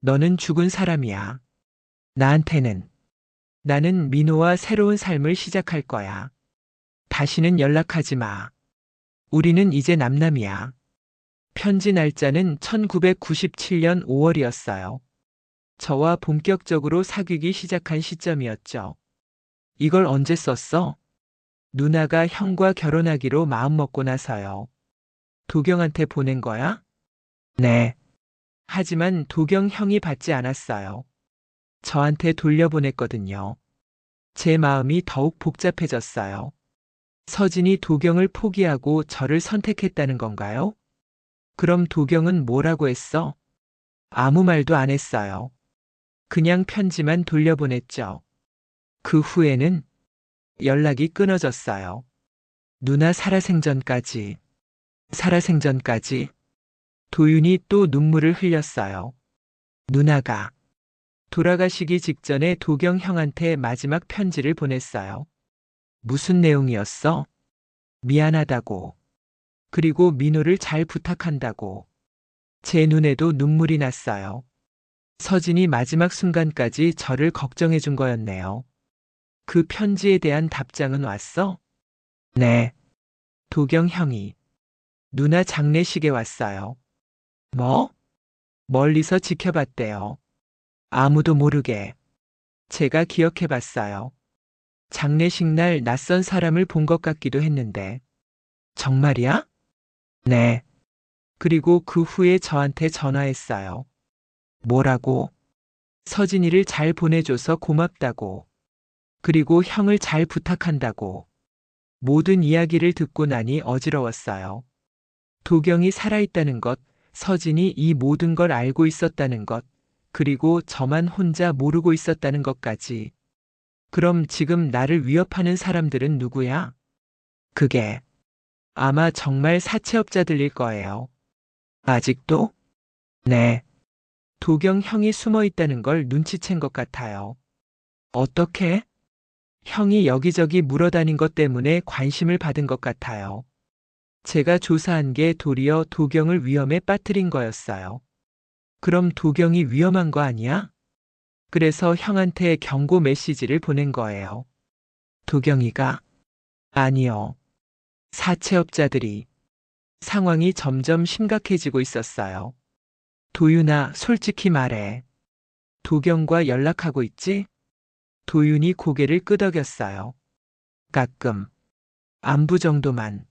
너는 죽은 사람이야. 나한테는. 나는 민호와 새로운 삶을 시작할 거야. 다시는 연락하지 마. 우리는 이제 남남이야. 편지 날짜는 1997년 5월이었어요. 저와 본격적으로 사귀기 시작한 시점이었죠. 이걸 언제 썼어? 누나가 형과 결혼하기로 마음먹고 나서요. 도경한테 보낸 거야? 네. 하지만 도경 형이 받지 않았어요. 저한테 돌려보냈거든요. 제 마음이 더욱 복잡해졌어요. 서진이 도경을 포기하고 저를 선택했다는 건가요? 그럼 도경은 뭐라고 했어? 아무 말도 안 했어요. 그냥 편지만 돌려보냈죠. 그 후에는 연락이 끊어졌어요. 누나 살아생전까지. 살아생전까지. 도윤이 또 눈물을 흘렸어요. 누나가 돌아가시기 직전에 도경 형한테 마지막 편지를 보냈어요. 무슨 내용이었어? 미안하다고. 그리고 민호를 잘 부탁한다고. 제 눈에도 눈물이 났어요. 서진이 마지막 순간까지 저를 걱정해 준 거였네요. 그 편지에 대한 답장은 왔어? 네. 도경 형이. 누나 장례식에 왔어요. 뭐? 멀리서 지켜봤대요. 아무도 모르게. 제가 기억해 봤어요. 장례식 날 낯선 사람을 본 것 같기도 했는데. 정말이야? 네. 그리고 그 후에 저한테 전화했어요. 뭐라고? 서진이를 잘 보내줘서 고맙다고. 그리고 형을 잘 부탁한다고. 모든 이야기를 듣고 나니 어지러웠어요. 도경이 살아있다는 것, 서진이 이 모든 걸 알고 있었다는 것, 그리고 저만 혼자 모르고 있었다는 것까지. 그럼 지금 나를 위협하는 사람들은 누구야? 그게 아마 정말 사채업자들일 거예요. 아직도? 네. 도경 형이 숨어 있다는 걸 눈치챈 것 같아요. 어떻게? 형이 여기저기 물어다닌 것 때문에 관심을 받은 것 같아요. 제가 조사한 게 도리어 도경을 위험에 빠뜨린 거였어요. 그럼 도경이 위험한 거 아니야? 그래서 형한테 경고 메시지를 보낸 거예요. 도경이가? 아니요. 사채업자들이. 상황이 점점 심각해지고 있었어요. 도윤아, 솔직히 말해. 도경과 연락하고 있지? 도윤이 고개를 끄덕였어요. 가끔. 안부 정도만.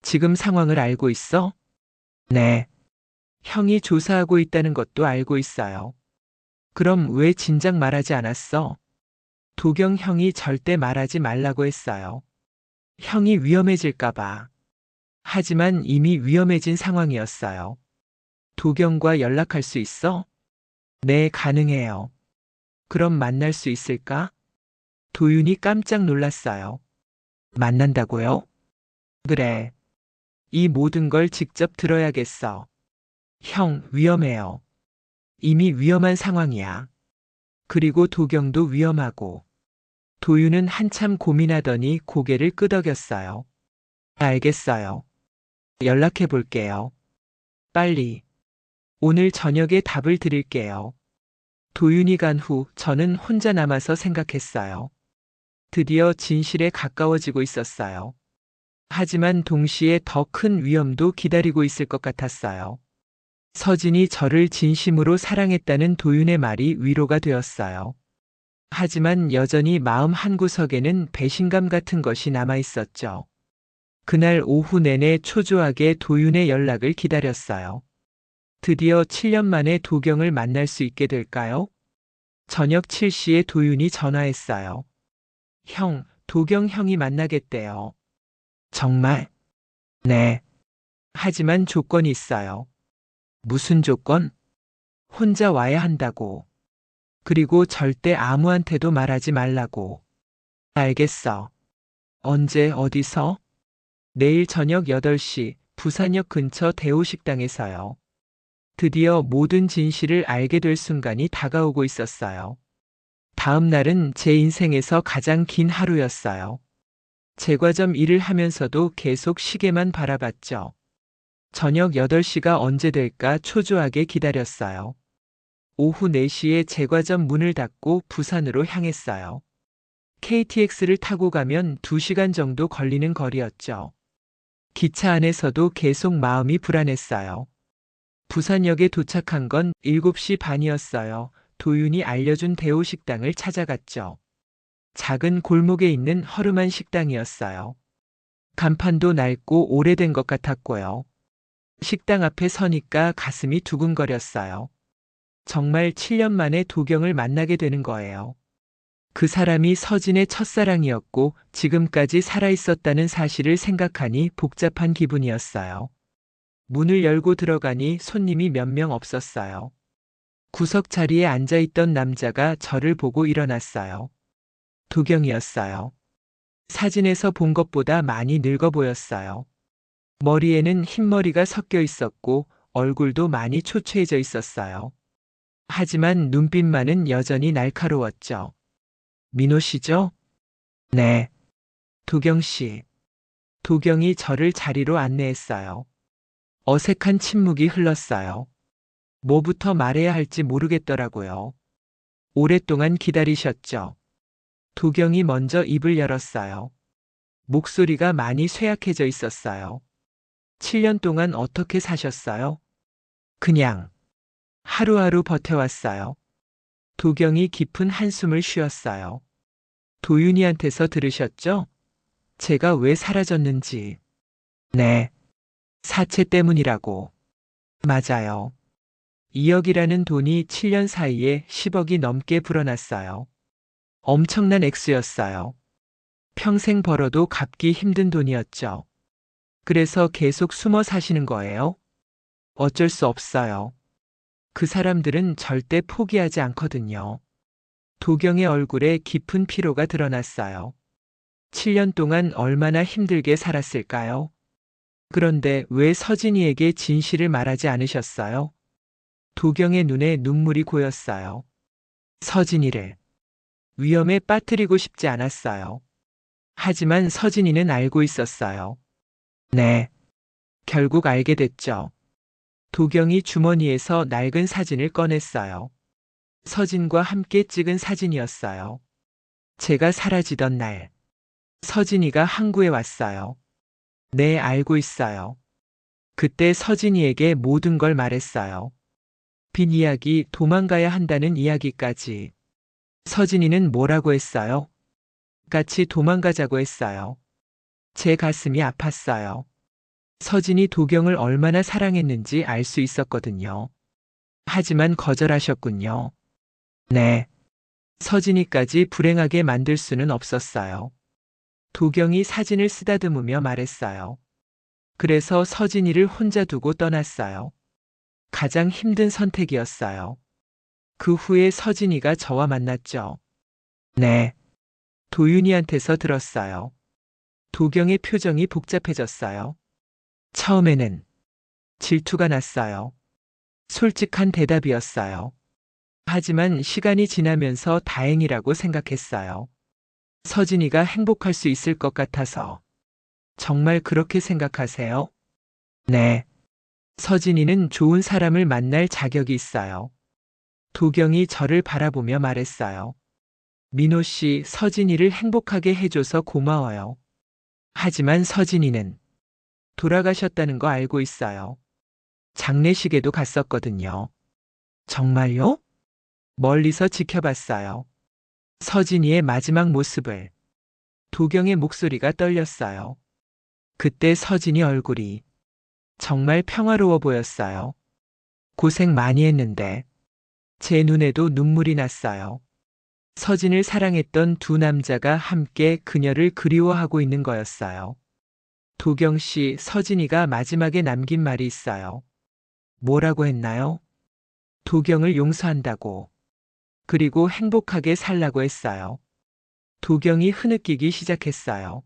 지금 상황을 알고 있어? 네. 형이 조사하고 있다는 것도 알고 있어요. 그럼 왜 진작 말하지 않았어? 도경 형이 절대 말하지 말라고 했어요. 형이 위험해질까봐. 하지만 이미 위험해진 상황이었어요. 도경과 연락할 수 있어? 네, 가능해요. 그럼 만날 수 있을까? 도윤이 깜짝 놀랐어요. 만난다고요? 그래. 이 모든 걸 직접 들어야겠어. 형, 위험해요. 이미 위험한 상황이야. 그리고 도경도 위험하고. 도윤은 한참 고민하더니 고개를 끄덕였어요. 알겠어요. 연락해 볼게요. 빨리. 오늘 저녁에 답을 드릴게요. 도윤이 간 후 저는 혼자 남아서 생각했어요. 드디어 진실에 가까워지고 있었어요. 하지만 동시에 더 큰 위험도 기다리고 있을 것 같았어요. 서진이 저를 진심으로 사랑했다는 도윤의 말이 위로가 되었어요. 하지만 여전히 마음 한구석에는 배신감 같은 것이 남아 있었죠. 그날 오후 내내 초조하게 도윤의 연락을 기다렸어요. 드디어 7년 만에 도경을 만날 수 있게 될까요? 저녁 7시에 도윤이 전화했어요. 형, 도경 형이 만나겠대요. 정말? 네. 하지만 조건이 있어요. 무슨 조건? 혼자 와야 한다고. 그리고 절대 아무한테도 말하지 말라고. 알겠어. 언제 어디서? 내일 저녁 8시 부산역 근처 대호식당에서요. 드디어 모든 진실을 알게 될 순간이 다가오고 있었어요. 다음 날은 제 인생에서 가장 긴 하루였어요. 제과점 일을 하면서도 계속 시계만 바라봤죠. 저녁 8시가 언제 될까 초조하게 기다렸어요. 오후 4시에 제과점 문을 닫고 부산으로 향했어요. KTX를 타고 가면 2시간 정도 걸리는 거리였죠. 기차 안에서도 계속 마음이 불안했어요. 부산역에 도착한 건 7시 반이었어요. 도윤이 알려준 대호식당을 찾아갔죠. 작은 골목에 있는 허름한 식당이었어요. 간판도 낡고 오래된 것 같았고요. 식당 앞에 서니까 가슴이 두근거렸어요. 정말 7년 만에 도경을 만나게 되는 거예요. 그 사람이 서진의 첫사랑이었고 지금까지 살아있었다는 사실을 생각하니 복잡한 기분이었어요. 문을 열고 들어가니 손님이 몇 명 없었어요. 구석 자리에 앉아있던 남자가 저를 보고 일어났어요. 도경이었어요. 사진에서 본 것보다 많이 늙어 보였어요. 머리에는 흰머리가 섞여 있었고 얼굴도 많이 초췌해져 있었어요. 하지만 눈빛만은 여전히 날카로웠죠. 민호 씨죠? 네. 도경 씨. 도경이 저를 자리로 안내했어요. 어색한 침묵이 흘렀어요. 뭐부터 말해야 할지 모르겠더라고요. 오랫동안 기다리셨죠? 도경이 먼저 입을 열었어요. 목소리가 많이 쇠약해져 있었어요. 7년 동안 어떻게 사셨어요? 그냥 하루하루 버텨왔어요. 도경이 깊은 한숨을 쉬었어요. 도윤이한테서 들으셨죠? 제가 왜 사라졌는지. 네. 사채 때문이라고. 맞아요. 2억이라는 돈이 7년 사이에 10억이 넘게 불어났어요. 엄청난 액수였어요. 평생 벌어도 갚기 힘든 돈이었죠. 그래서 계속 숨어 사시는 거예요? 어쩔 수 없어요. 그 사람들은 절대 포기하지 않거든요. 도경의 얼굴에 깊은 피로가 드러났어요. 7년 동안 얼마나 힘들게 살았을까요? 그런데 왜 서진이에게 진실을 말하지 않으셨어요? 도경의 눈에 눈물이 고였어요. 서진이를 위험에 빠뜨리고 싶지 않았어요. 하지만 서진이는 알고 있었어요. 네. 결국 알게 됐죠. 도경이 주머니에서 낡은 사진을 꺼냈어요. 서진과 함께 찍은 사진이었어요. 제가 사라지던 날, 서진이가 항구에 왔어요. 네, 알고 있어요. 그때 서진이에게 모든 걸 말했어요. 빈 이야기, 도망가야 한다는 이야기까지. 서진이는 뭐라고 했어요? 같이 도망가자고 했어요. 제 가슴이 아팠어요. 서진이 도경을 얼마나 사랑했는지 알 수 있었거든요. 하지만 거절하셨군요. 네. 서진이까지 불행하게 만들 수는 없었어요. 도경이 사진을 쓰다듬으며 말했어요. 그래서 서진이를 혼자 두고 떠났어요. 가장 힘든 선택이었어요. 그 후에 서진이가 저와 만났죠. 네. 도윤이한테서 들었어요. 도경의 표정이 복잡해졌어요. 처음에는 질투가 났어요. 솔직한 대답이었어요. 하지만 시간이 지나면서 다행이라고 생각했어요. 서진이가 행복할 수 있을 것 같아서. 정말 그렇게 생각하세요? 네. 서진이는 좋은 사람을 만날 자격이 있어요. 도경이 저를 바라보며 말했어요. 민호 씨, 서진이를 행복하게 해줘서 고마워요. 하지만 서진이는 돌아가셨다는 거 알고 있어요. 장례식에도 갔었거든요. 정말요? 멀리서 지켜봤어요. 서진이의 마지막 모습을. 도경의 목소리가 떨렸어요. 그때 서진이 얼굴이 정말 평화로워 보였어요. 고생 많이 했는데 제 눈에도 눈물이 났어요. 서진을 사랑했던 두 남자가 함께 그녀를 그리워하고 있는 거였어요. 도경 씨, 서진이가 마지막에 남긴 말이 있어요. 뭐라고 했나요? 도경을 용서한다고. 그리고 행복하게 살라고 했어요. 도경이 흐느끼기 시작했어요.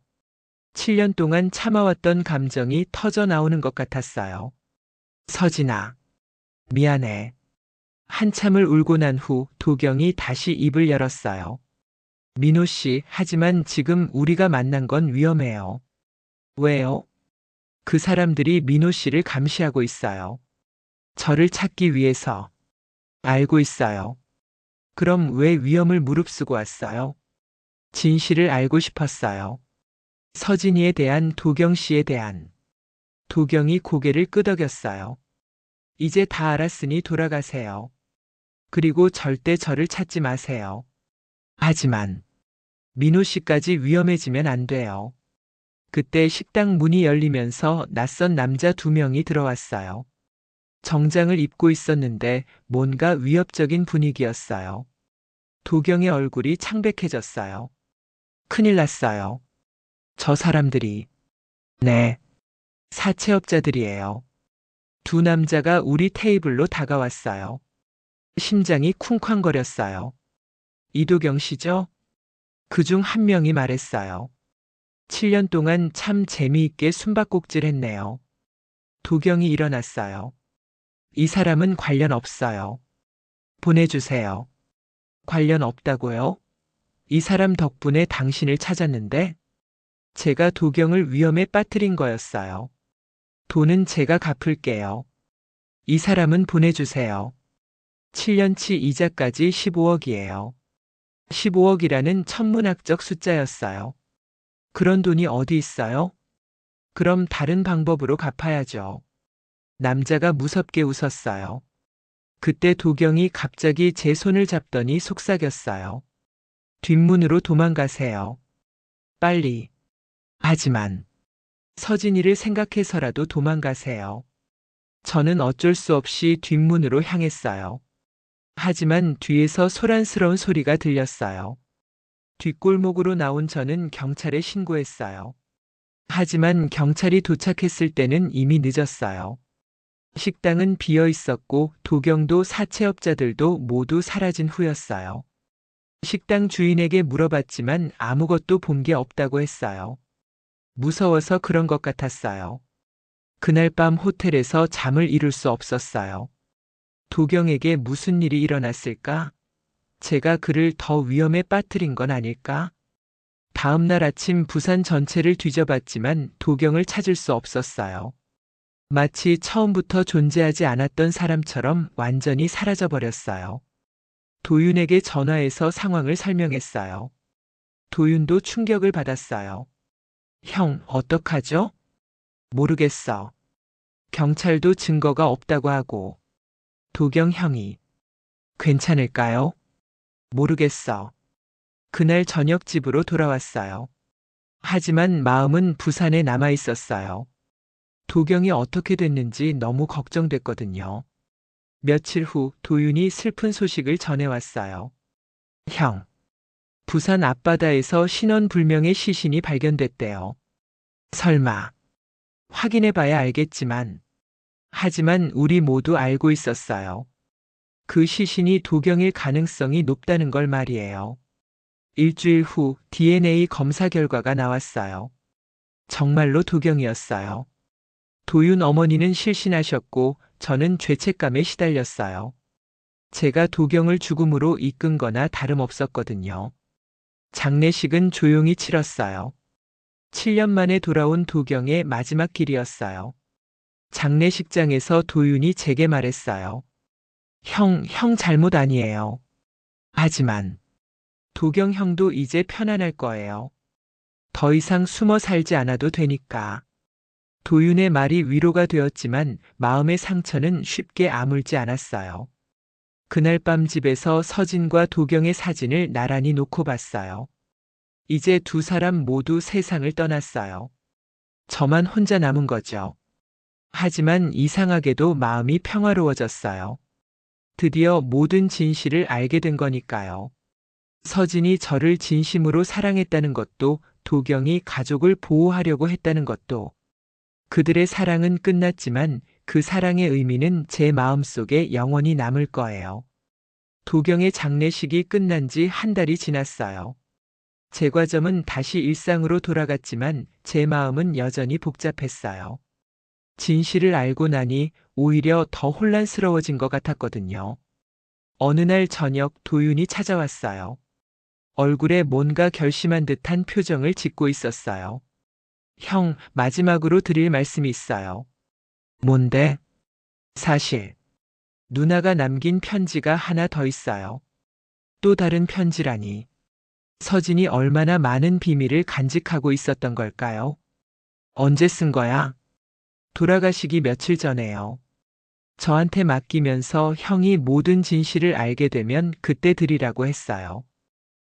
7년 동안 참아왔던 감정이 터져 나오는 것 같았어요. 서진아, 미안해. 한참을 울고 난 후 도경이 다시 입을 열었어요. 민호 씨, 하지만 지금 우리가 만난 건 위험해요. 왜요? 그 사람들이 민호 씨를 감시하고 있어요. 저를 찾기 위해서. 알고 있어요. 그럼 왜 위험을 무릅쓰고 왔어요? 진실을 알고 싶었어요. 서진이에 대한, 도경 씨에 대한. 도경이 고개를 끄덕였어요. 이제 다 알았으니 돌아가세요. 그리고 절대 저를 찾지 마세요. 하지만 민호 씨까지 위험해지면 안 돼요. 그때 식당 문이 열리면서 낯선 남자 2명이 들어왔어요. 정장을 입고 있었는데 뭔가 위협적인 분위기였어요. 도경의 얼굴이 창백해졌어요. 큰일 났어요. 저 사람들이. 네. 사채업자들이에요. 2 남자가 우리 테이블로 다가왔어요. 심장이 쿵쾅거렸어요. 이도경 씨죠? 그중 한 명이 말했어요. 7년 동안 참 재미있게 숨바꼭질 했네요. 도경이 일어났어요. 이 사람은 관련 없어요. 보내주세요. 관련 없다고요? 이 사람 덕분에 당신을 찾았는데 제가 도경을 위험에 빠뜨린 거였어요. 돈은 제가 갚을게요. 이 사람은 보내주세요. 7년치 이자까지 15억이에요. 15억이라는 천문학적 숫자였어요. 그런 돈이 어디 있어요? 그럼 다른 방법으로 갚아야죠. 남자가 무섭게 웃었어요. 그때 도경이 갑자기 제 손을 잡더니 속삭였어요. 뒷문으로 도망가세요. 빨리. 하지만 서진이를 생각해서라도 도망가세요. 저는 어쩔 수 없이 뒷문으로 향했어요. 하지만 뒤에서 소란스러운 소리가 들렸어요. 뒷골목으로 나온 저는 경찰에 신고했어요. 하지만 경찰이 도착했을 때는 이미 늦었어요. 식당은 비어 있었고 도경도 사채업자들도 모두 사라진 후였어요. 식당 주인에게 물어봤지만 아무것도 본 게 없다고 했어요. 무서워서 그런 것 같았어요. 그날 밤 호텔에서 잠을 이룰 수 없었어요. 도경에게 무슨 일이 일어났을까? 제가 그를 더 위험에 빠뜨린 건 아닐까? 다음 날 아침 부산 전체를 뒤져봤지만 도경을 찾을 수 없었어요. 마치 처음부터 존재하지 않았던 사람처럼 완전히 사라져버렸어요. 도윤에게 전화해서 상황을 설명했어요. 도윤도 충격을 받았어요. 형, 어떡하죠? 모르겠어. 경찰도 증거가 없다고 하고. 도경 형이. 괜찮을까요? 모르겠어. 그날 저녁 집으로 돌아왔어요. 하지만 마음은 부산에 남아 있었어요. 도경이 어떻게 됐는지 너무 걱정됐거든요. 며칠 후 도윤이 슬픈 소식을 전해왔어요. 형, 부산 앞바다에서 신원불명의 시신이 발견됐대요. 설마. 확인해봐야 알겠지만. 하지만 우리 모두 알고 있었어요. 그 시신이 도경일 가능성이 높다는 걸 말이에요. 일주일 후 DNA 검사 결과가 나왔어요. 정말로 도경이었어요. 도윤 어머니는 실신하셨고 저는 죄책감에 시달렸어요. 제가 도경을 죽음으로 이끈 거나 다름없었거든요. 장례식은 조용히 치렀어요. 7년 만에 돌아온 도경의 마지막 길이었어요. 장례식장에서 도윤이 제게 말했어요. 형 잘못 아니에요. 하지만 도경 형도 이제 편안할 거예요. 더 이상 숨어 살지 않아도 되니까. 도윤의 말이 위로가 되었지만 마음의 상처는 쉽게 아물지 않았어요. 그날 밤 집에서 서진과 도경의 사진을 나란히 놓고 봤어요. 이제 2 사람 모두 세상을 떠났어요. 저만 혼자 남은 거죠. 하지만 이상하게도 마음이 평화로워졌어요. 드디어 모든 진실을 알게 된 거니까요. 서진이 저를 진심으로 사랑했다는 것도, 도경이 가족을 보호하려고 했다는 것도. 그들의 사랑은 끝났지만 그 사랑의 의미는 제 마음속에 영원히 남을 거예요. 도경의 장례식이 끝난 지 1 달이 지났어요. 제과점은 다시 일상으로 돌아갔지만 제 마음은 여전히 복잡했어요. 진실을 알고 나니 오히려 더 혼란스러워진 것 같았거든요. 어느 날 저녁 도윤이 찾아왔어요. 얼굴에 뭔가 결심한 듯한 표정을 짓고 있었어요. 형, 마지막으로 드릴 말씀이 있어요. 뭔데? 사실 누나가 남긴 편지가 하나 더 있어요. 또 다른 편지라니. 서진이 얼마나 많은 비밀을 간직하고 있었던 걸까요? 언제 쓴 거야? 돌아가시기 며칠 전에요. 저한테 맡기면서 형이 모든 진실을 알게 되면 그때 드리라고 했어요.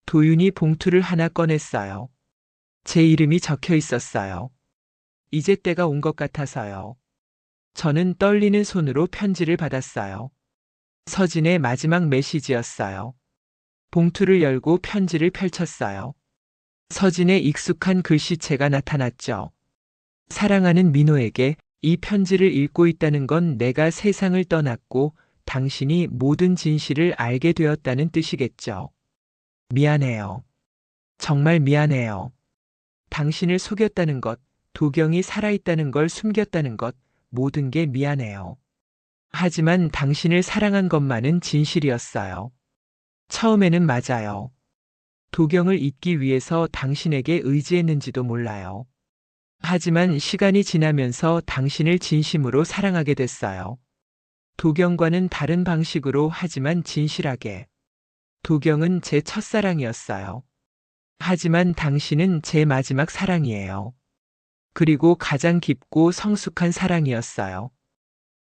도윤이 봉투를 하나 꺼냈어요. 제 이름이 적혀 있었어요. 이제 때가 온 것 같아서요. 저는 떨리는 손으로 편지를 받았어요. 서진의 마지막 메시지였어요. 봉투를 열고 편지를 펼쳤어요. 서진의 익숙한 글씨체가 나타났죠. 사랑하는 민호에게 이 편지를 읽고 있다는 건 내가 세상을 떠났고 당신이 모든 진실을 알게 되었다는 뜻이겠죠. 미안해요. 정말 미안해요. 당신을 속였다는 것, 도경이 살아있다는 걸 숨겼다는 것, 모든 게 미안해요. 하지만 당신을 사랑한 것만은 진실이었어요. 처음에는 맞아요. 도경을 잊기 위해서 당신에게 의지했는지도 몰라요. 하지만 시간이 지나면서 당신을 진심으로 사랑하게 됐어요. 도경과는 다른 방식으로 하지만 진실하게. 도경은 제 첫사랑이었어요. 하지만 당신은 제 마지막 사랑이에요. 그리고 가장 깊고 성숙한 사랑이었어요.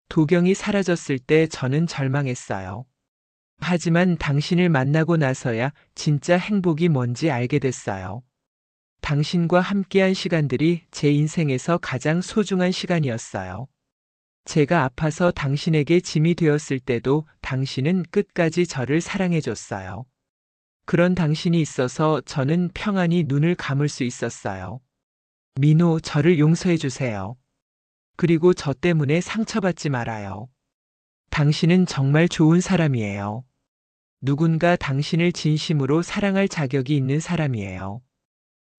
도경이 사라졌을 때 저는 절망했어요. 하지만 당신을 만나고 나서야 진짜 행복이 뭔지 알게 됐어요. 당신과 함께한 시간들이 제 인생에서 가장 소중한 시간이었어요. 제가 아파서 당신에게 짐이 되었을 때도 당신은 끝까지 저를 사랑해줬어요. 그런 당신이 있어서 저는 평안히 눈을 감을 수 있었어요. 민호, 저를 용서해주세요. 그리고 저 때문에 상처받지 말아요. 당신은 정말 좋은 사람이에요. 누군가 당신을 진심으로 사랑할 자격이 있는 사람이에요.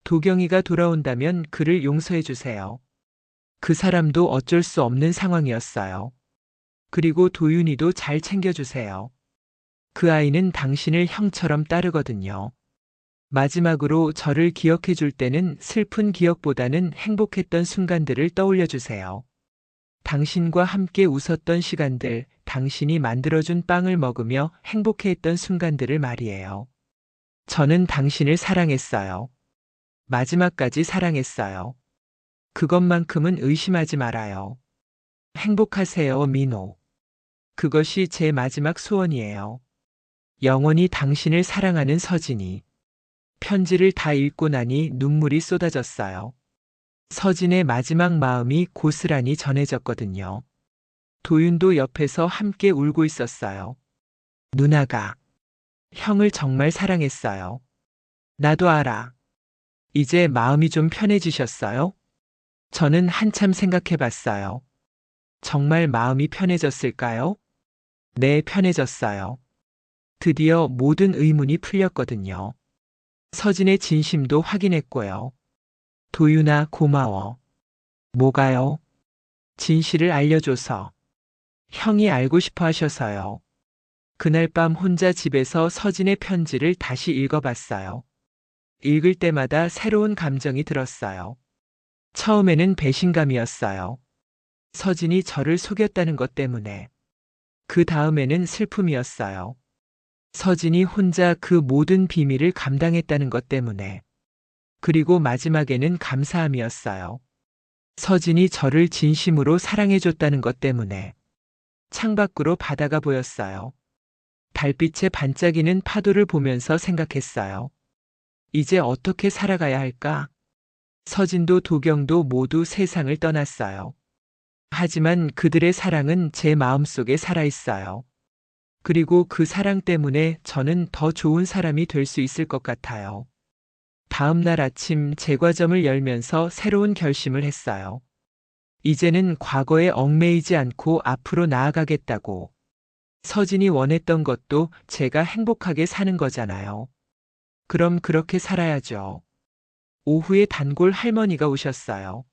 도경이가 돌아온다면 그를 용서해주세요. 그 사람도 어쩔 수 없는 상황이었어요. 그리고 도윤이도 잘 챙겨주세요. 그 아이는 당신을 형처럼 따르거든요. 마지막으로 저를 기억해 줄 때는 슬픈 기억보다는 행복했던 순간들을 떠올려 주세요. 당신과 함께 웃었던 시간들, 당신이 만들어준 빵을 먹으며 행복해했던 순간들을 말이에요. 저는 당신을 사랑했어요. 마지막까지 사랑했어요. 그것만큼은 의심하지 말아요. 행복하세요, 민호. 그것이 제 마지막 소원이에요. 영원히 당신을 사랑하는 서진이. 편지를 다 읽고 나니 눈물이 쏟아졌어요. 서진의 마지막 마음이 고스란히 전해졌거든요. 도윤도 옆에서 함께 울고 있었어요. 누나가 형을 정말 사랑했어요. 나도 알아. 이제 마음이 좀 편해지셨어요? 저는 한참 생각해 봤어요. 정말 마음이 편해졌을까요? 네, 편해졌어요. 드디어 모든 의문이 풀렸거든요. 서진의 진심도 확인했고요. 도윤아, 고마워. 뭐가요? 진실을 알려줘서. 형이 알고 싶어 하셔서요. 그날 밤 혼자 집에서 서진의 편지를 다시 읽어봤어요. 읽을 때마다 새로운 감정이 들었어요. 처음에는 배신감이었어요. 서진이 저를 속였다는 것 때문에. 그 다음에는 슬픔이었어요. 서진이 혼자 그 모든 비밀을 감당했다는 것 때문에. 그리고 마지막에는 감사함이었어요. 서진이 저를 진심으로 사랑해줬다는 것 때문에. 창밖으로 바다가 보였어요. 달빛에 반짝이는 파도를 보면서 생각했어요. 이제 어떻게 살아가야 할까? 서진도 도경도 모두 세상을 떠났어요. 하지만 그들의 사랑은 제 마음속에 살아있어요. 그리고 그 사랑 때문에 저는 더 좋은 사람이 될 수 있을 것 같아요. 다음 날 아침 제과점을 열면서 새로운 결심을 했어요. 이제는 과거에 얽매이지 않고 앞으로 나아가겠다고. 서진이 원했던 것도 제가 행복하게 사는 거잖아요. 그럼 그렇게 살아야죠. 오후에 단골 할머니가 오셨어요.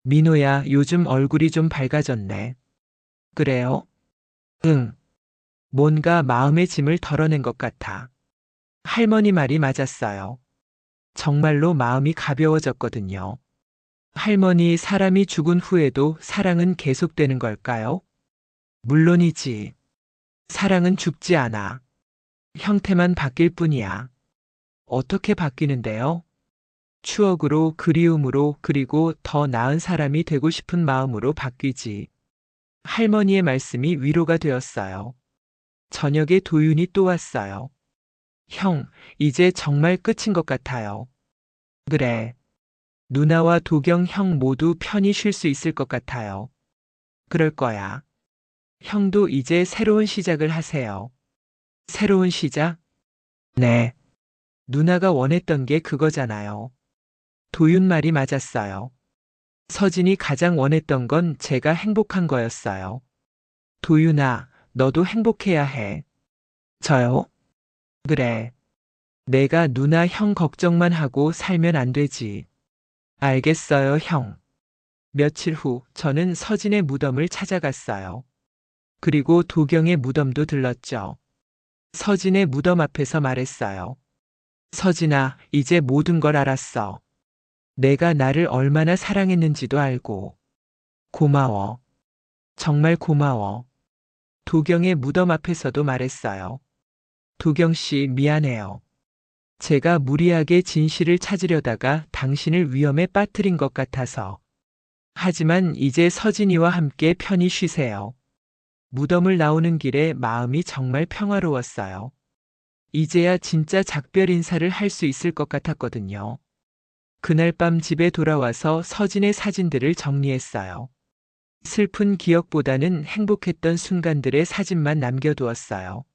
민호야, 요즘 얼굴이 좀 밝아졌네. 그래요? 응. 뭔가 마음의 짐을 덜어낸 것 같아. 할머니 말이 맞았어요. 정말로 마음이 가벼워졌거든요. 할머니, 사람이 죽은 후에도 사랑은 계속되는 걸까요? 물론이지. 사랑은 죽지 않아. 형태만 바뀔 뿐이야. 어떻게 바뀌는데요? 추억으로, 그리움으로, 그리고 더 나은 사람이 되고 싶은 마음으로 바뀌지. 할머니의 말씀이 위로가 되었어요. 저녁에 도윤이 또 왔어요. 형, 이제 정말 끝인 것 같아요. 그래. 누나와 도경 형 모두 편히 쉴 수 있을 것 같아요. 그럴 거야. 형도 이제 새로운 시작을 하세요. 새로운 시작? 네. 누나가 원했던 게 그거잖아요. 도윤 말이 맞았어요. 서진이 가장 원했던 건 제가 행복한 거였어요. 도윤아, 너도 행복해야 해. 저요? 그래. 내가 누나 형 걱정만 하고 살면 안 되지. 알겠어요, 형. 며칠 후 저는 서진의 무덤을 찾아갔어요. 그리고 도경의 무덤도 들렀죠. 서진의 무덤 앞에서 말했어요. 서진아, 이제 모든 걸 알았어. 내가 나를 얼마나 사랑했는지도 알고. 고마워. 정말 고마워. 도경의 무덤 앞에서도 말했어요. 도경 씨, 미안해요. 제가 무리하게 진실을 찾으려다가 당신을 위험에 빠뜨린 것 같아서. 하지만 이제 서진이와 함께 편히 쉬세요. 무덤을 나오는 길에 마음이 정말 평화로웠어요. 이제야 진짜 작별 인사를 할 수 있을 것 같았거든요. 그날 밤 집에 돌아와서 서진의 사진들을 정리했어요. 슬픈 기억보다는 행복했던 순간들의 사진만 남겨두었어요.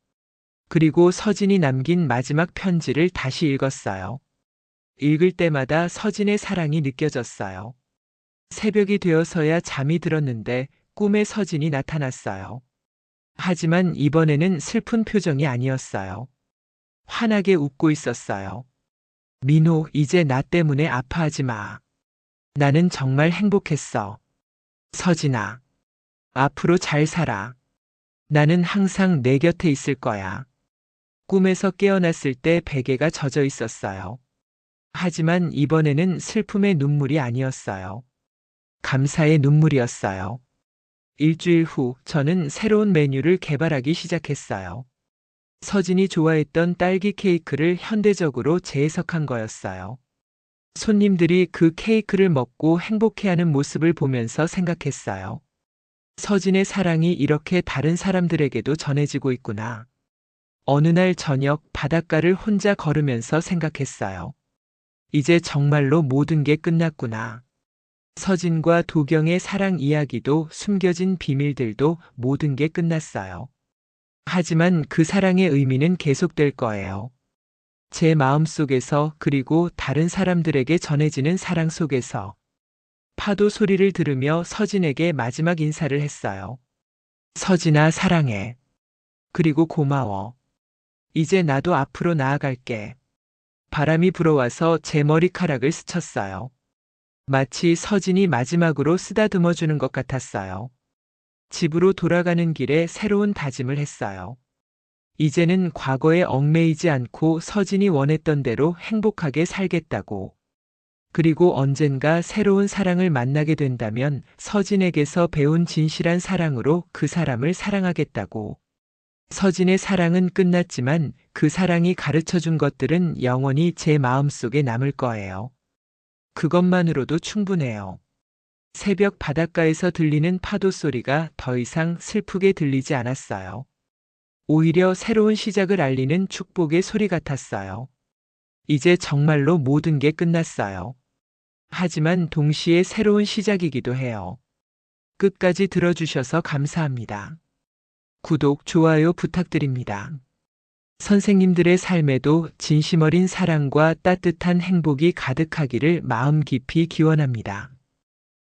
그리고 서진이 남긴 마지막 편지를 다시 읽었어요. 읽을 때마다 서진의 사랑이 느껴졌어요. 새벽이 되어서야 잠이 들었는데 꿈에 서진이 나타났어요. 하지만 이번에는 슬픈 표정이 아니었어요. 환하게 웃고 있었어요. 민호, 이제 나 때문에 아파하지 마. 나는 정말 행복했어. 서진아, 앞으로 잘 살아. 나는 항상 내 곁에 있을 거야. 꿈에서 깨어났을 때 베개가 젖어 있었어요. 하지만 이번에는 슬픔의 눈물이 아니었어요. 감사의 눈물이었어요. 일주일 후 저는 새로운 메뉴를 개발하기 시작했어요. 서진이 좋아했던 딸기 케이크를 현대적으로 재해석한 거였어요. 손님들이 그 케이크를 먹고 행복해하는 모습을 보면서 생각했어요. 서진의 사랑이 이렇게 다른 사람들에게도 전해지고 있구나. 어느 날 저녁 바닷가를 혼자 걸으면서 생각했어요. 이제 정말로 모든 게 끝났구나. 서진과 도경의 사랑 이야기도 숨겨진 비밀들도 모든 게 끝났어요. 하지만 그 사랑의 의미는 계속될 거예요. 제 마음 속에서 그리고 다른 사람들에게 전해지는 사랑 속에서 파도 소리를 들으며 서진에게 마지막 인사를 했어요. 서진아, 사랑해. 그리고 고마워. 이제 나도 앞으로 나아갈게. 바람이 불어와서 제 머리카락을 스쳤어요. 마치 서진이 마지막으로 쓰다듬어 주는 것 같았어요. 집으로 돌아가는 길에 새로운 다짐을 했어요. 이제는 과거에 얽매이지 않고 서진이 원했던 대로 행복하게 살겠다고. 그리고 언젠가 새로운 사랑을 만나게 된다면 서진에게서 배운 진실한 사랑으로 그 사람을 사랑하겠다고. 서진의 사랑은 끝났지만 그 사랑이 가르쳐 준 것들은 영원히 제 마음속에 남을 거예요. 그것만으로도 충분해요. 새벽 바닷가에서 들리는 파도 소리가 더 이상 슬프게 들리지 않았어요. 오히려 새로운 시작을 알리는 축복의 소리 같았어요. 이제 정말로 모든 게 끝났어요. 하지만 동시에 새로운 시작이기도 해요. 끝까지 들어주셔서 감사합니다. 구독, 좋아요 부탁드립니다. 선생님들의 삶에도 진심 어린 사랑과 따뜻한 행복이 가득하기를 마음 깊이 기원합니다.